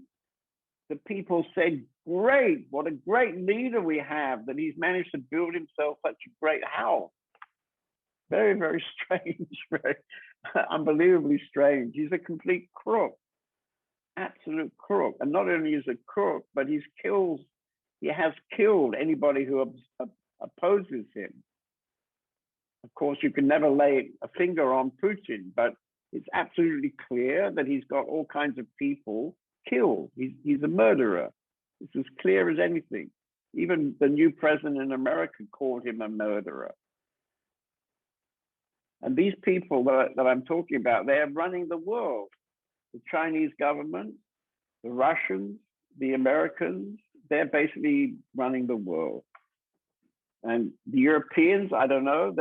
the people said, great, what a great leader we have, that he's managed to build himself such a great house. Very, very strange, very unbelievably strange. He's a complete crook, absolute crook. And not only is a crook, but he has killed anybody who opposes him. Of course, you can never lay a finger on Putin, but it's absolutely clear that he's got all kinds of people killed. He's a murderer. It's as clear as anything. Even the new president in America called him a murderer. And these people that I'm talking about, they're running the world. The Chinese government, the Russians, the Americans, they're basically running the world. And the Europeans, I don't know,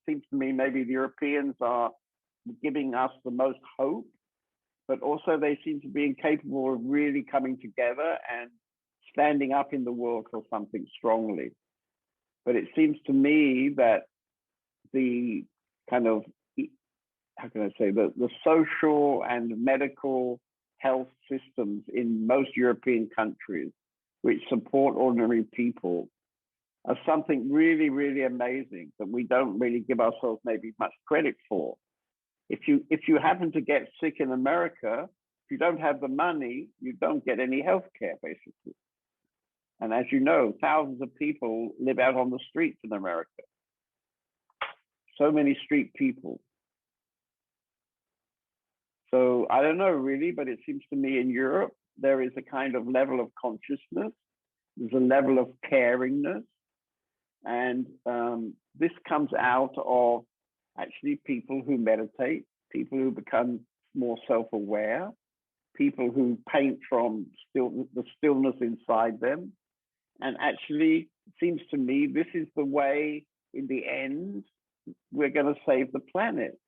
seems to me maybe the Europeans are giving us the most hope, but also they seem to be incapable of really coming together and standing up in the world for something strongly. But it seems to me that the kind of, how can I say, the social and medical health systems in most European countries, which support ordinary people, are something really, really amazing that we don't really give ourselves maybe much credit for. If you happen to get sick in America, If you don't have the money, you don't get any health care, basically. And as you know, thousands of people live out on the streets in America. So many street people. So I don't know really, but it seems to me in Europe, there is a kind of level of consciousness. There's a level of caringness. And this comes out of actually people who meditate, people who become more self-aware, people who paint from the stillness inside them. And actually, it seems to me, this is the way, in the end, we're going to save the planet.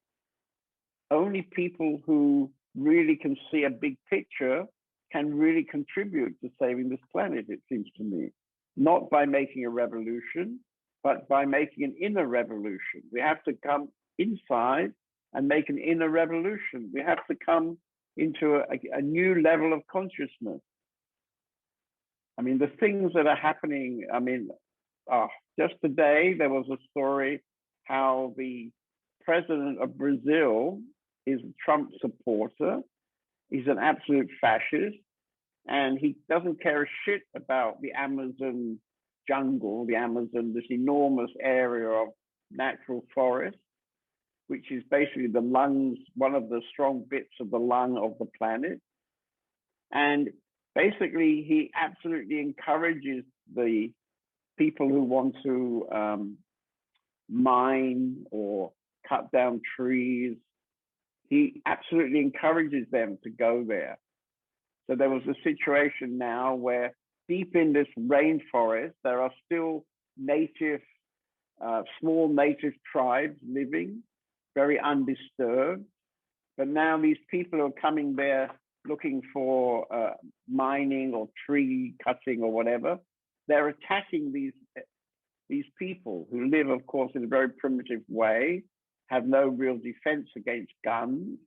Only people who really can see a big picture can really contribute to saving this planet, it seems to me. Not by making a revolution, but by making an inner revolution. We have to come inside and make an inner revolution. We have to come into a new level of consciousness. I mean, the things that are happening, I mean, just today, there was a story how the president of Brazil is a Trump supporter. He's an absolute fascist, and he doesn't care a shit about the Amazon jungle, the Amazon, this enormous area of natural forest, which is basically the lungs, one of the strong bits of the lung of the planet. And basically, he absolutely encourages the people who want to mine or cut down trees. He absolutely encourages them to go there. So there was a situation now where deep in this rainforest, there are still native, small native tribes living, very undisturbed. But now these people are coming there looking for mining or tree cutting or whatever. They're attacking these people who live, of course, in a very primitive way, have no real defense against guns,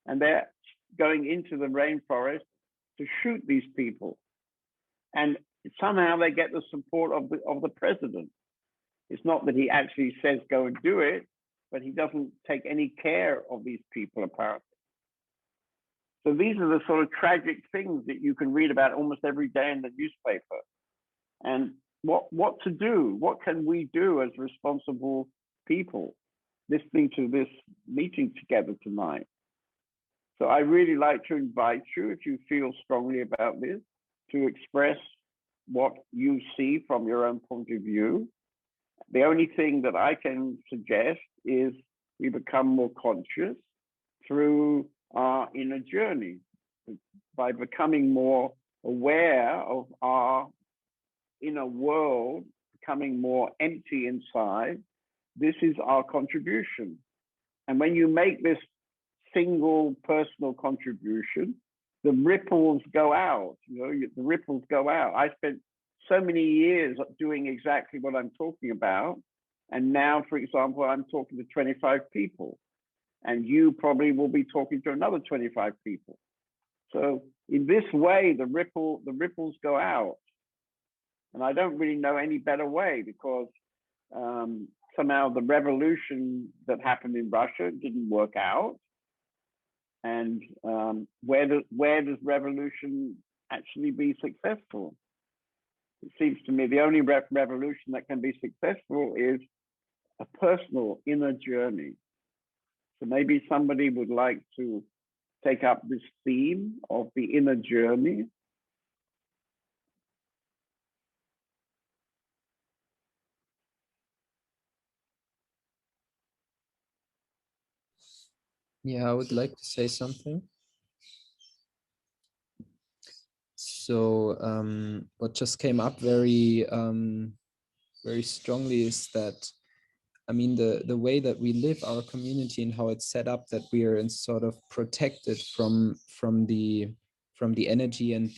and they're going into the rainforest to shoot these people. And somehow they get the support of the president. It's not that he actually says go and do it, but he doesn't take any care of these people, apparently. So these are the sort of tragic things that you can read about almost every day in the newspaper. And what to do? What can we do as responsible people listening to this meeting together tonight? So I really like to invite you, if you feel strongly about this, to express what you see from your own point of view. The only thing that I can suggest is we become more conscious through our inner journey, by becoming more aware of our inner world, becoming more empty inside. This is our contribution. And when you make this single personal contribution, the ripples go out, the ripples go out. I spent so many years doing exactly what I'm talking about. And now, for example, I'm talking to 25 people, and you probably will be talking to another 25 people. So in this way, the ripples go out. And I don't really know any better way, because somehow the revolution that happened in Russia didn't work out. And where does revolution actually be successful? It seems to me the only revolution that can be successful is a personal inner journey. So maybe somebody would like to take up this theme of the inner journey. Yeah, I would like to say something. So what just came up very very strongly is that, I mean, the way that we live our community and how it's set up, that we are in sort of protected from the energy and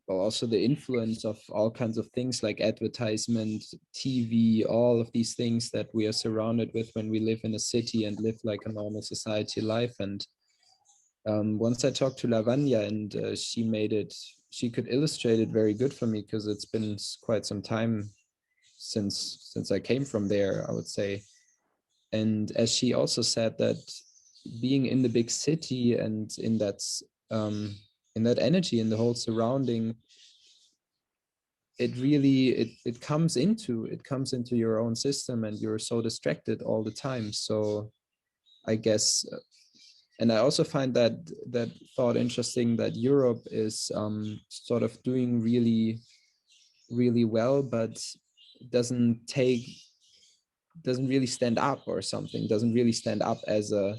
also the influence of all kinds of things like advertisement, TV, all of these things that we are surrounded with when we live in a city and live like a normal society life. And once I talked to Lavanya, and she could illustrate it very good for me, because it's been quite some time since I came from there, I would say. And as she also said, that being in the big city and in that energy, in the whole surrounding, it really it comes into your own system, and you're so distracted all the time. So I guess, and I also find that thought interesting, that Europe is sort of doing really, really well, but doesn't really stand up or something, doesn't really stand up as a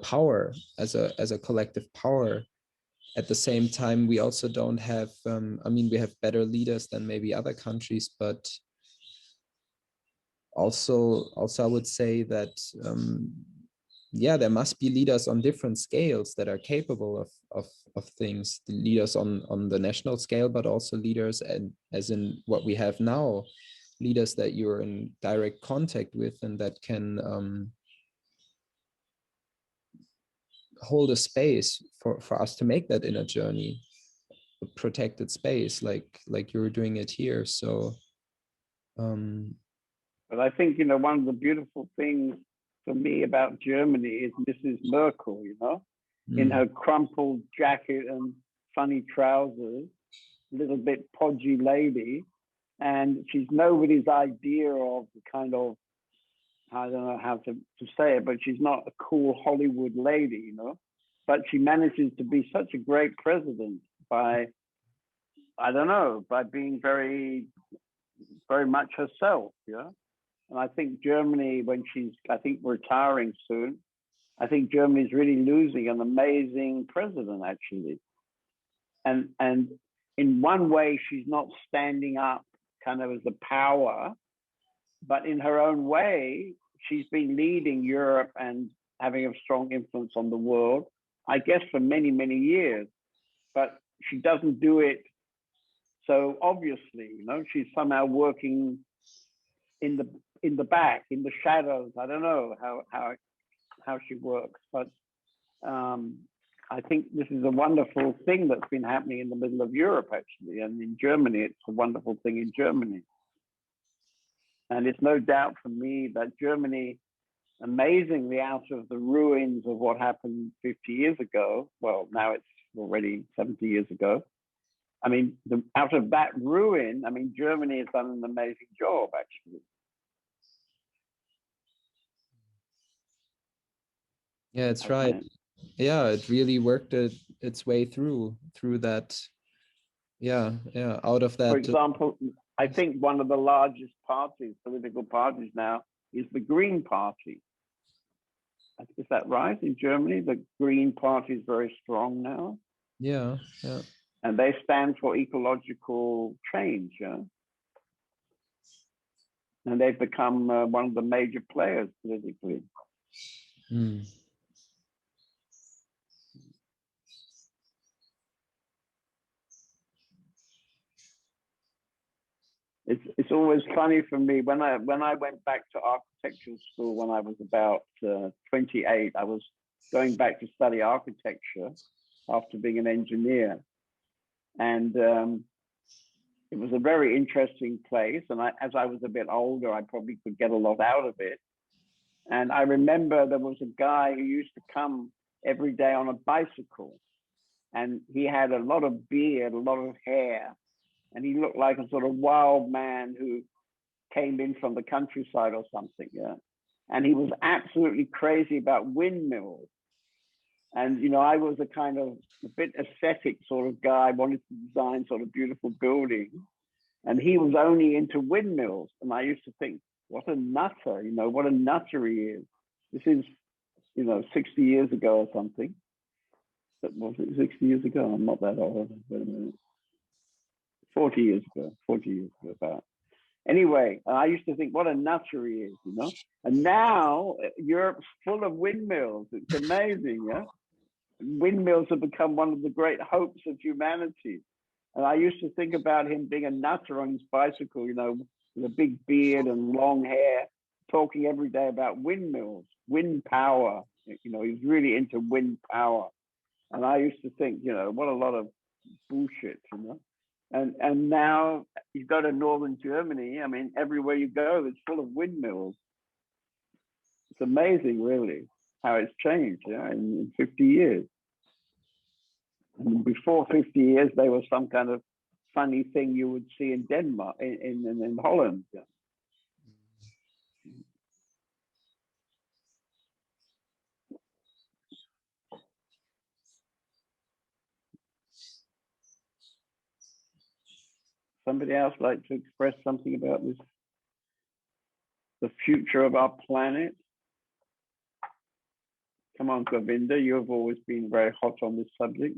power, as a collective power. At the same time, we also don't have, I mean, we have better leaders than maybe other countries, but also I would say that, yeah, there must be leaders on different scales that are capable of things, the leaders on the national scale, but also leaders, and as in what we have now, leaders that you're in direct contact with and that can hold a space for us to make that inner journey, a protected space, like you're doing it here. So but I think, you know, one of the beautiful things for me about Germany is Mrs. Merkel, you know, in her crumpled jacket and funny trousers, little bit podgy lady, and she's nobody's idea of the kind of, I don't know how to say it, but she's not a cool Hollywood lady, you know, but she manages to be such a great president by, I don't know, by being very, very much herself, yeah. And I think Germany, when she's, I think, retiring soon, I think Germany's really losing an amazing president, actually. And in one way, she's not standing up kind of as a power, but in her own way, she's been leading Europe and having a strong influence on the world, I guess, for many, many years. But she doesn't do it so obviously, you know, she's somehow working in the back, in the shadows. I don't know how she works, but I think this is a wonderful thing that's been happening in the middle of Europe, actually, and in Germany, it's a wonderful thing in Germany. And it's no doubt for me that Germany, amazingly, out of the ruins of what happened 50 years ago, well, now it's already 70 years ago. I mean, out of that ruin, I mean, Germany has done an amazing job, actually. yeah, it's right. Yeah, it really worked its way through that. Yeah, out of that. For example, I think one of the largest political parties now, is the Green Party. Is that right? In Germany, the Green Party is very strong now. Yeah. And they stand for ecological change. Yeah? And they've become one of the major players politically. It's always funny for me when I went back to architectural school when I was about 28. I was going back to study architecture after being an engineer, and it was a very interesting place. And as I was a bit older, I probably could get a lot out of it. And I remember there was a guy who used to come every day on a bicycle, and he had a lot of beard, a lot of hair, and he looked like a sort of wild man who came in from the countryside or something. Yeah. And he was absolutely crazy about windmills. And, you know, I was a kind of a bit aesthetic sort of guy, wanted to design sort of beautiful buildings. And he was only into windmills. And I used to think, what a nutter, you know, what a nutter he is. This is, you know, 60 years ago or something. But was it 60 years ago? I'm not that old. Wait a minute. 40 years ago about. Anyway, I used to think what a nutter he is, you know. And now Europe's full of windmills. It's amazing, yeah. Windmills have become one of the great hopes of humanity. And I used to think about him being a nutter on his bicycle, you know, with a big beard and long hair, talking every day about windmills, wind power. You know, he's really into wind power. And I used to think, you know, what a lot of bullshit, you know. And now you go to northern Germany, I mean, everywhere you go, it's full of windmills. It's amazing, really, how it's changed, yeah, in 50 years. And before 50 years, they were some kind of funny thing you would see in Denmark, in Holland. Yeah. Somebody else like to express something about this, the future of our planet? Come on, Govinda, you've always been very hot on this subject.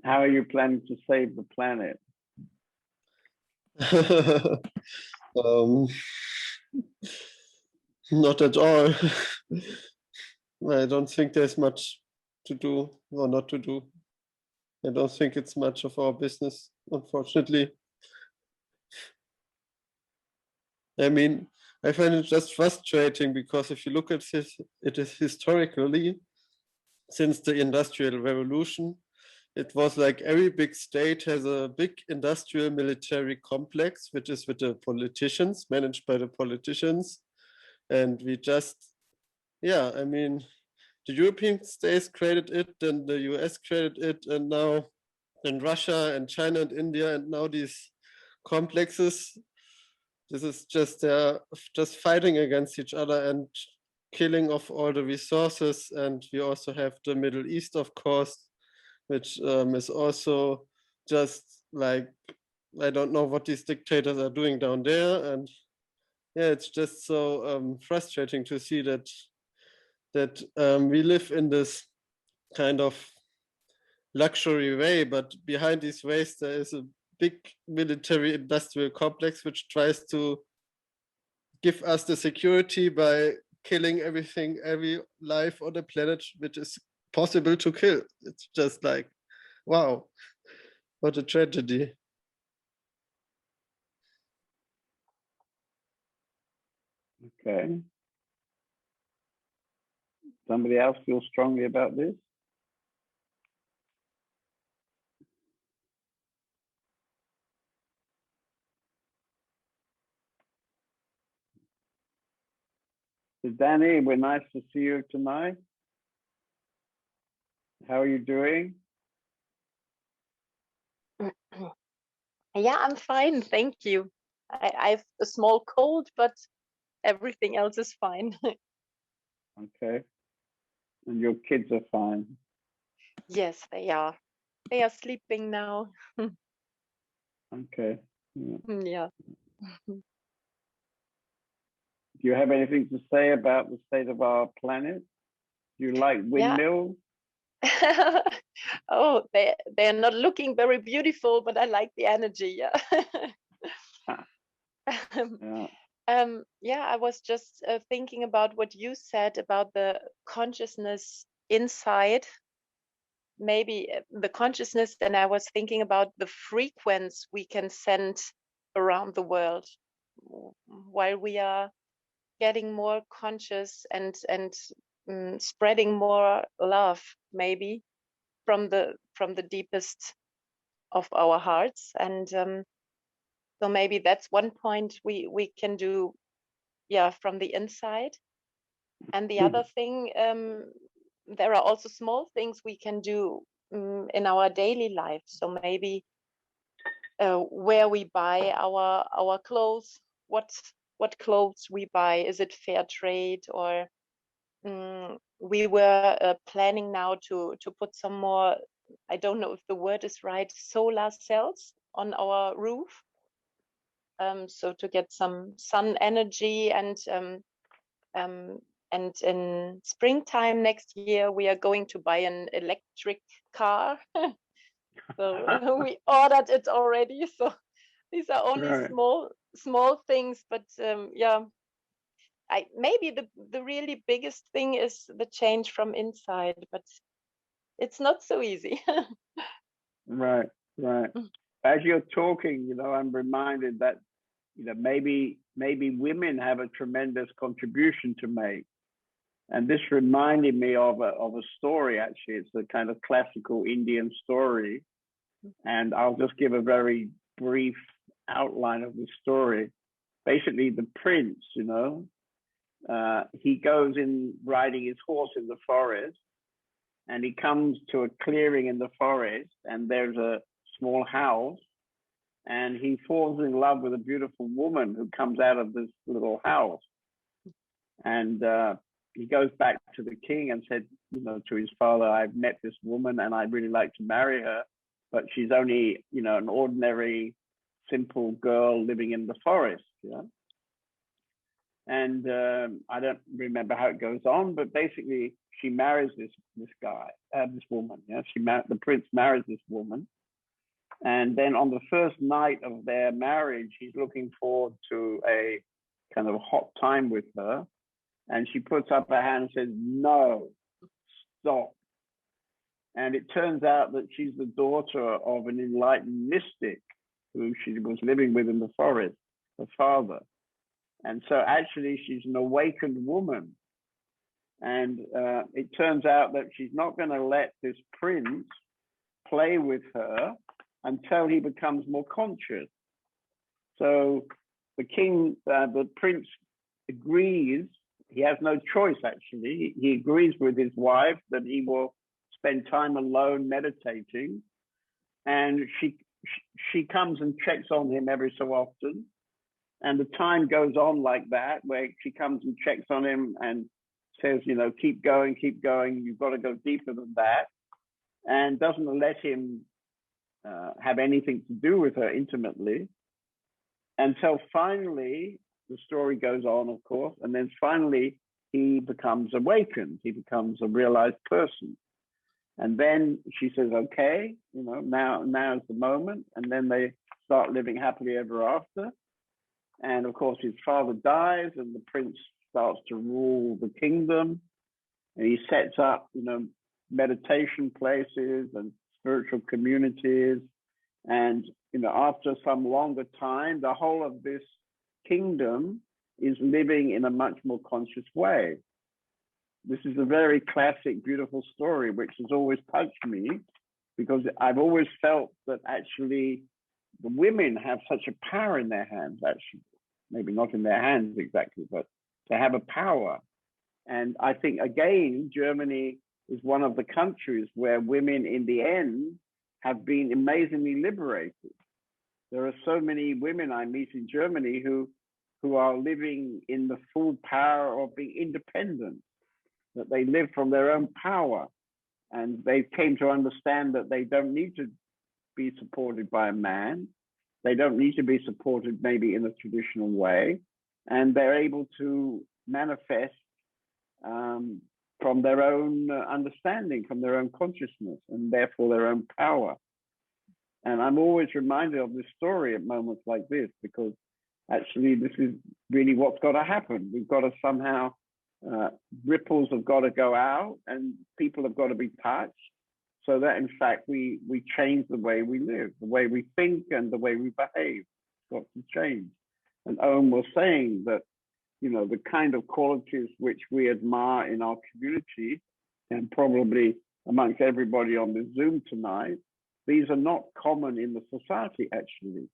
How are you planning to save the planet? Not at all. I don't think there's much to do or not to do. I don't think it's much of our business, unfortunately. I mean, I find it just frustrating because if you look at it is historically, since the Industrial Revolution, it was like every big state has a big industrial military complex, which is with the politicians, managed by the politicians. And we just, yeah, I mean, the European states created it, then the US created it, and now then Russia and China and India, and now these complexes, this is just fighting against each other and killing of all the resources. And we also have the Middle East, of course, which is also just like, I don't know what these dictators are doing down there. And yeah, it's just so frustrating to see that we live in this kind of luxury way, but behind these ways there is a big military industrial complex which tries to give us the security by killing everything, every life on the planet which is possible to kill. It's just like, wow, what a tragedy. Okay. Somebody else feels strongly about this? So Danny, we're nice to see you tonight. How are you doing? Yeah, I'm fine, thank you. I have a small cold, but everything else is fine. Okay. And your kids are fine? Yes, they are. They are sleeping now. Okay. Yeah. Yeah. Do you have anything to say about the state of our planet? Do you like Yeah. windmills? Oh, they're not looking very beautiful, but I like the energy. Yeah. Yeah. Yeah, I was just thinking about what you said about the consciousness inside. Maybe the consciousness, and I was thinking about the frequency we can send around the world while we are getting more conscious and spreading more love, maybe from the deepest of our hearts. And so maybe that's one point we can do, yeah, from the inside. And the other thing, there are also small things we can do in our daily life. So maybe where we buy our clothes, what clothes we buy, is it fair trade? Or we were planning now to put some more, I don't know if the word is right, solar cells on our roof. So to get some sun energy, and in springtime next year we are going to buy an electric car. So we ordered it already. So these are only Right. small things, but yeah, maybe the really biggest thing is the change from inside, but it's not so easy. Right, right. As you're talking, I'm reminded that, maybe women have a tremendous contribution to make. And this reminded me of a story, actually. It's a kind of classical Indian story. And I'll just give a very brief outline of the story. Basically, the prince, he goes in riding his horse in the forest, and he comes to a clearing in the forest, and there's a small house, and he falls in love with a beautiful woman who comes out of this little house. And he goes back to the king and said, you know, to his father, I've met this woman and I'd really like to marry her, but she's only, you know, an ordinary, simple girl living in the forest, you know. And I don't remember how it goes on, but basically she marries this guy, this woman. Yeah, the prince marries this woman, and then on the first night of their marriage, he's looking forward to a kind of hot time with her, and she puts up her hand and says, "No, stop." And it turns out that she's the daughter of an enlightened mystic who she was living with in the forest, her father. And so actually she's an awakened woman. And it turns out that she's not going to let this prince play with her until he becomes more conscious. So the prince agrees. He has no choice, actually. He agrees with his wife that he will spend time alone meditating. And she comes and checks on him every so often. And the time goes on like that, where she comes and checks on him and says, you know, keep going, you've got to go deeper than that, and doesn't let him have anything to do with her intimately, until finally, the story goes on, of course, and then finally he becomes awakened, he becomes a realized person. And then she says, okay, you know, now is the moment, and then they start living happily ever after. And of course, his father dies, and the prince starts to rule the kingdom. And he sets up, you know, meditation places and spiritual communities. And, you know, after some longer time, the whole of this kingdom is living in a much more conscious way. This is a very classic, beautiful story, which has always touched me, because I've always felt that actually the women have such a power in their hands, actually, maybe not in their hands exactly, but they have a power. And I think, again, Germany is one of the countries where women in the end have been amazingly liberated. There are so many women I meet in Germany who are living in the full power of being independent, that they live from their own power. And they came to understand that they don't need to be supported by a man. They don't need to be supported maybe in a traditional way. And they're able to manifest from their own understanding, from their own consciousness, and therefore their own power. And I'm always reminded of this story at moments like this, because actually this is really what's got to happen. We've got to somehow, ripples have got to go out, and people have got to be touched, so that in fact we change the way we live, the way we think, and the way we behave. It's got to change. And Owen was saying that, you know, the kind of qualities which we admire in our community, and probably amongst everybody on this Zoom tonight, these are not common in the society, actually.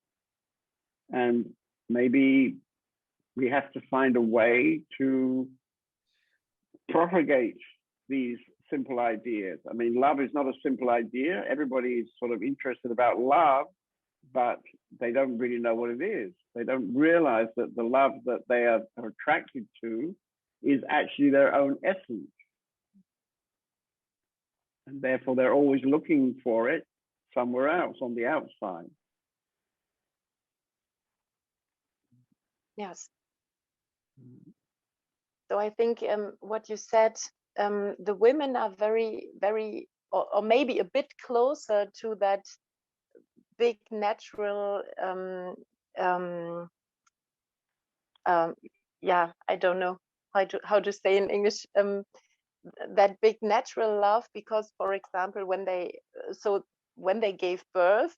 And maybe we have to find a way to propagate these simple ideas. I mean, love is not a simple idea. Everybody is sort of interested about love, but they don't really know what it is. They don't realize that the love that they are attracted to is actually their own essence. And therefore, they're always looking for it somewhere else on the outside. Yes. So I think what you said, the women are very, very, or maybe a bit closer to that big natural, yeah, I don't know how to say in English, that big natural love, because, for example, when they gave birth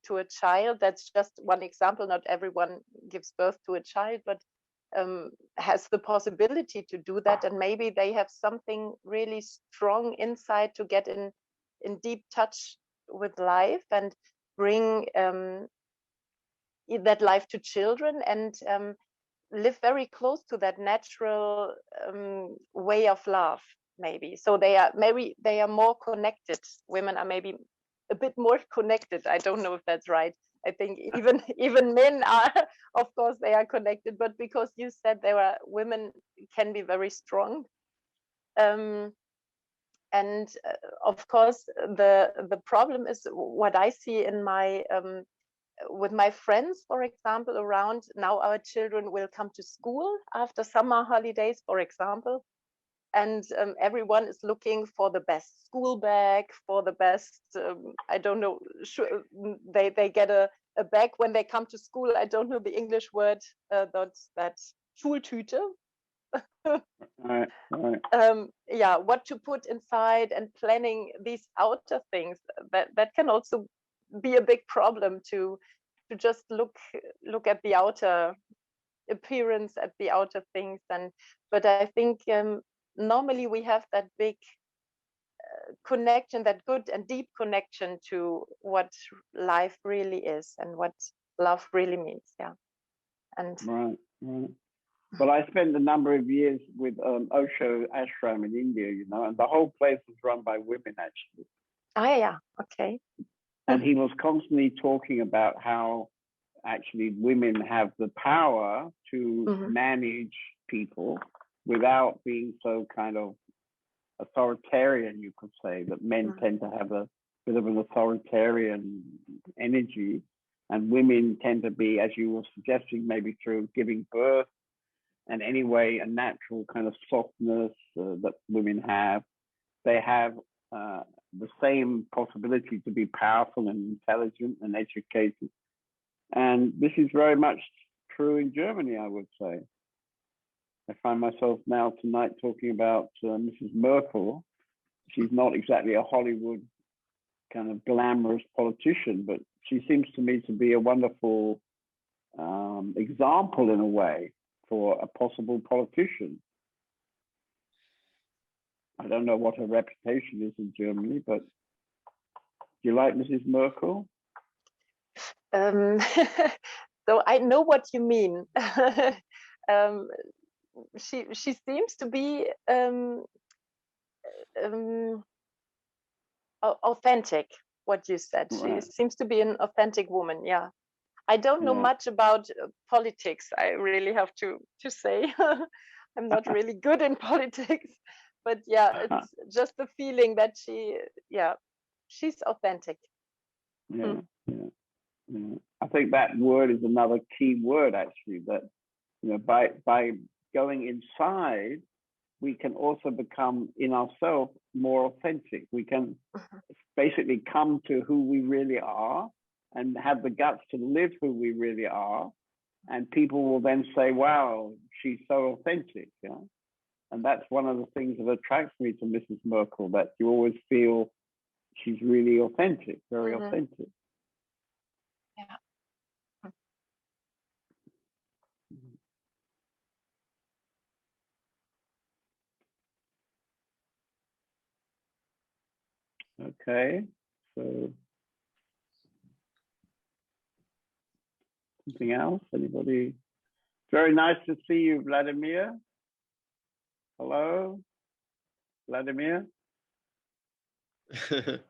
to a child, that's just one example. Not everyone gives birth to a child, but has the possibility to do that, and maybe they have something really strong inside to get in deep touch with life and bring that life to children. And live very close to that natural way of love, maybe. So they are more connected. Women are maybe a bit more connected. I don't know if that's right. I think even men are, of course, they are connected. But because you said women can be very strong, and of course the problem is what I see in my with my friends, for example, around now. Our children will come to school after summer holidays, for example, and everyone is looking for the best school bag, for the best I don't know, they get a bag when they come to school. I don't know the English word, that Schultüte. Right. Yeah, what to put inside, and planning these outer things, that can also be a big problem, to just look at the outer appearance, at the outer things. But I think normally we have that big connection, that good and deep connection to what life really is and what love really means. Yeah. And right. Well, I spent a number of years with Osho ashram in India, and the whole place was run by women, actually. yeah, okay. And he was constantly talking about how actually women have the power to manage people without being so kind of authoritarian, you could say, that men tend to have a bit of an authoritarian energy, and women tend to be, as you were suggesting, maybe through giving birth, and anyway, a natural kind of softness that women have. They have the same possibility to be powerful and intelligent and educated. And this is very much true in Germany, I would say. I find myself now tonight talking about Mrs. Merkel. She's not exactly a Hollywood kind of glamorous politician, but she seems to me to be a wonderful example in a way for a possible politician. I don't know what her reputation is in Germany, but do you like Mrs. Merkel? So I know what you mean. She seems to be authentic. What you said, Right. she seems to be an authentic woman. Yeah, I don't know much about politics. I really have to say. I'm not really good in politics, but yeah, it's just the feeling that she's authentic. Yeah. I think that word is another key word, actually, that by going inside, we can also become in ourselves more authentic. We can basically come to who we really are and have the guts to live who we really are. And people will then say, wow, she's so authentic. Yeah. And that's one of the things that attracts me to Mrs. Merkel, that you always feel she's really authentic, very authentic. Yeah. Okay, so something else? Anybody? Very nice to see you, Vladimir. Hello, Vladimir. Good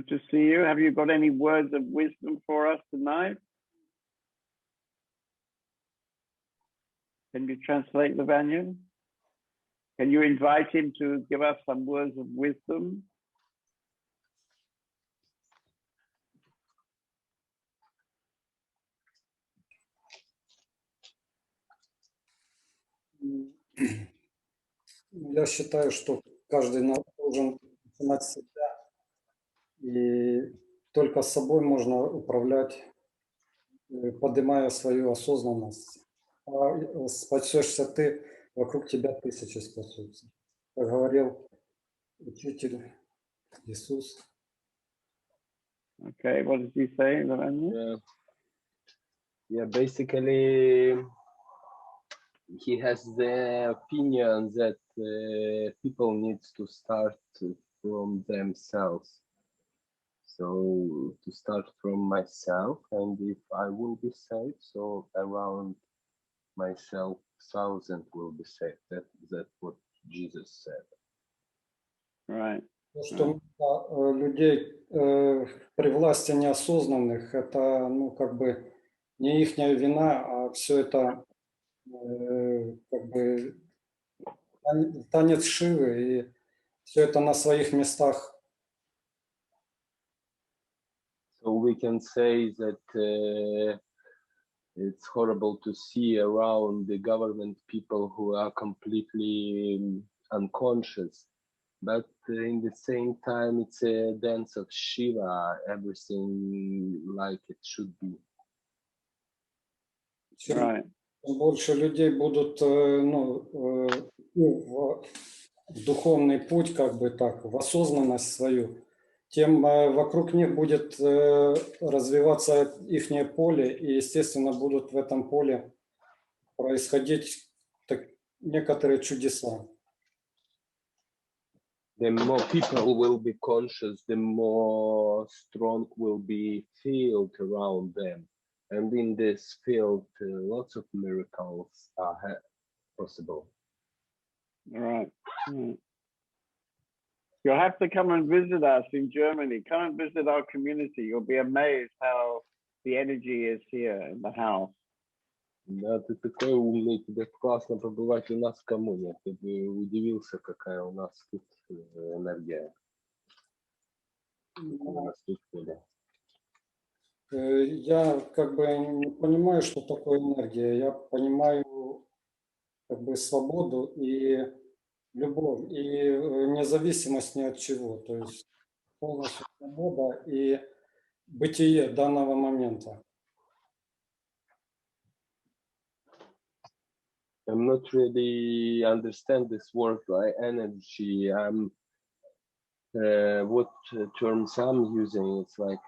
to see you. Have you got any words of wisdom for us tonight? Can you translate, Lavanya? Can you invite him to give us some words of wisdom? Я считаю, что каждый должен начинать с себя, и только с собой можно управлять, поднимая свою осознанность. А спасешься ты, вокруг тебя тысячи спасутся. Как говорил учитель Иисус. Okay, what did he say, Lavanya? Yeah, basically, he has the opinion that people need to start from themselves. So to start from myself, and if I will be saved, so around myself, 1,000 will be saved. That's what Jesus said. Right. То, что людей при власти неосознанных, это, ну, как бы не их вина, а все это как бы танец Шивы, и все это на своих местах. So we can say that it's horrible to see around the government people who are completely unconscious, but in the same time, it's a dance of Shiva, everything like it should be. Right. Чем больше людей будут в духовный путь, как бы так, в осознанность свою, тем вокруг них будет развиваться ихнее поле, и, естественно, будут в этом поле происходить некоторые чудеса. The more people will be conscious, the more strong will be field around them. And in this field, lots of miracles are possible. Right. You'll have to come and visit us in Germany. Come and visit our community. You'll be amazed how the energy is here in the house. Да, ты такой умный, тебе классно побывать у нас в коммуне. Ты бы удивился, какая у нас тут энергия. У нас тут поле. Я как бы не понимаю, что такое энергия. Я понимаю как бы свободу и любовь, и независимость ни от чего. То есть полностью свобода и бытие данного момента. I'm not really understand this word like energy. What terms I'm using? It's like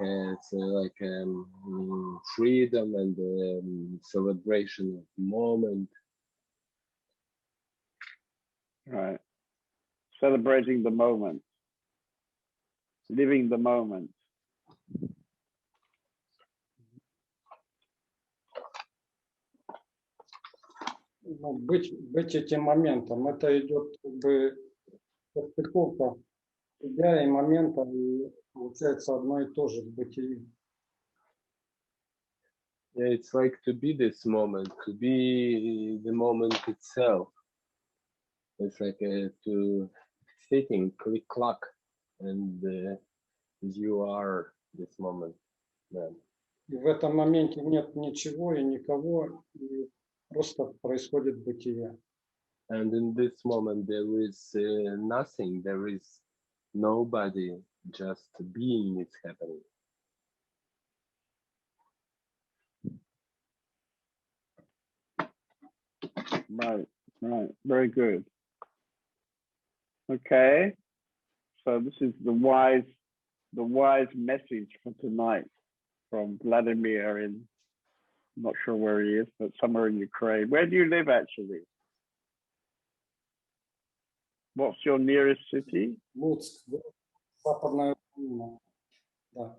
freedom and celebration of moment. Right. Celebrating the moment. Living the moment. Ну, быть этим моментом. Это идет как бы состыковка себя и момента, и получается одно и то же в бытии. Yeah, it's like to be this moment, to be the moment itself. It's like to sitting, click, clock, and you are this moment. Yeah. И в этом моменте нет ничего и никого, и просто происходит бытие. And in this moment, there is nothing, there is nobody, just being is happening. Right, right. Very good. Okay. So this is the wise message for tonight from Vladimir in, I'm not sure where he is, but somewhere in Ukraine. Where do you live actually? What's your nearest city? Луцк, Западная Украина. Да.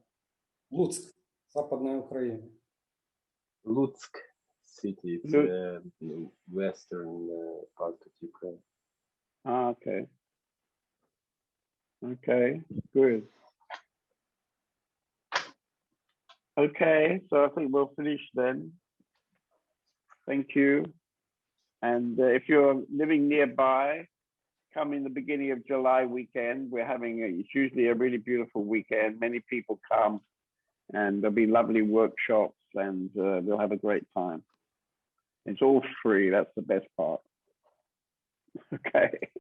Луцк, Западная Украина. Lutsk city, it's western part of Ukraine. Ah, okay. Okay, good. Okay, so I think we'll finish then. Thank you. And if you're living nearby, come in the beginning of July weekend. We're having, it's usually a really beautiful weekend. Many people come and there'll be lovely workshops and we'll have a great time. It's all free. That's the best part. Okay.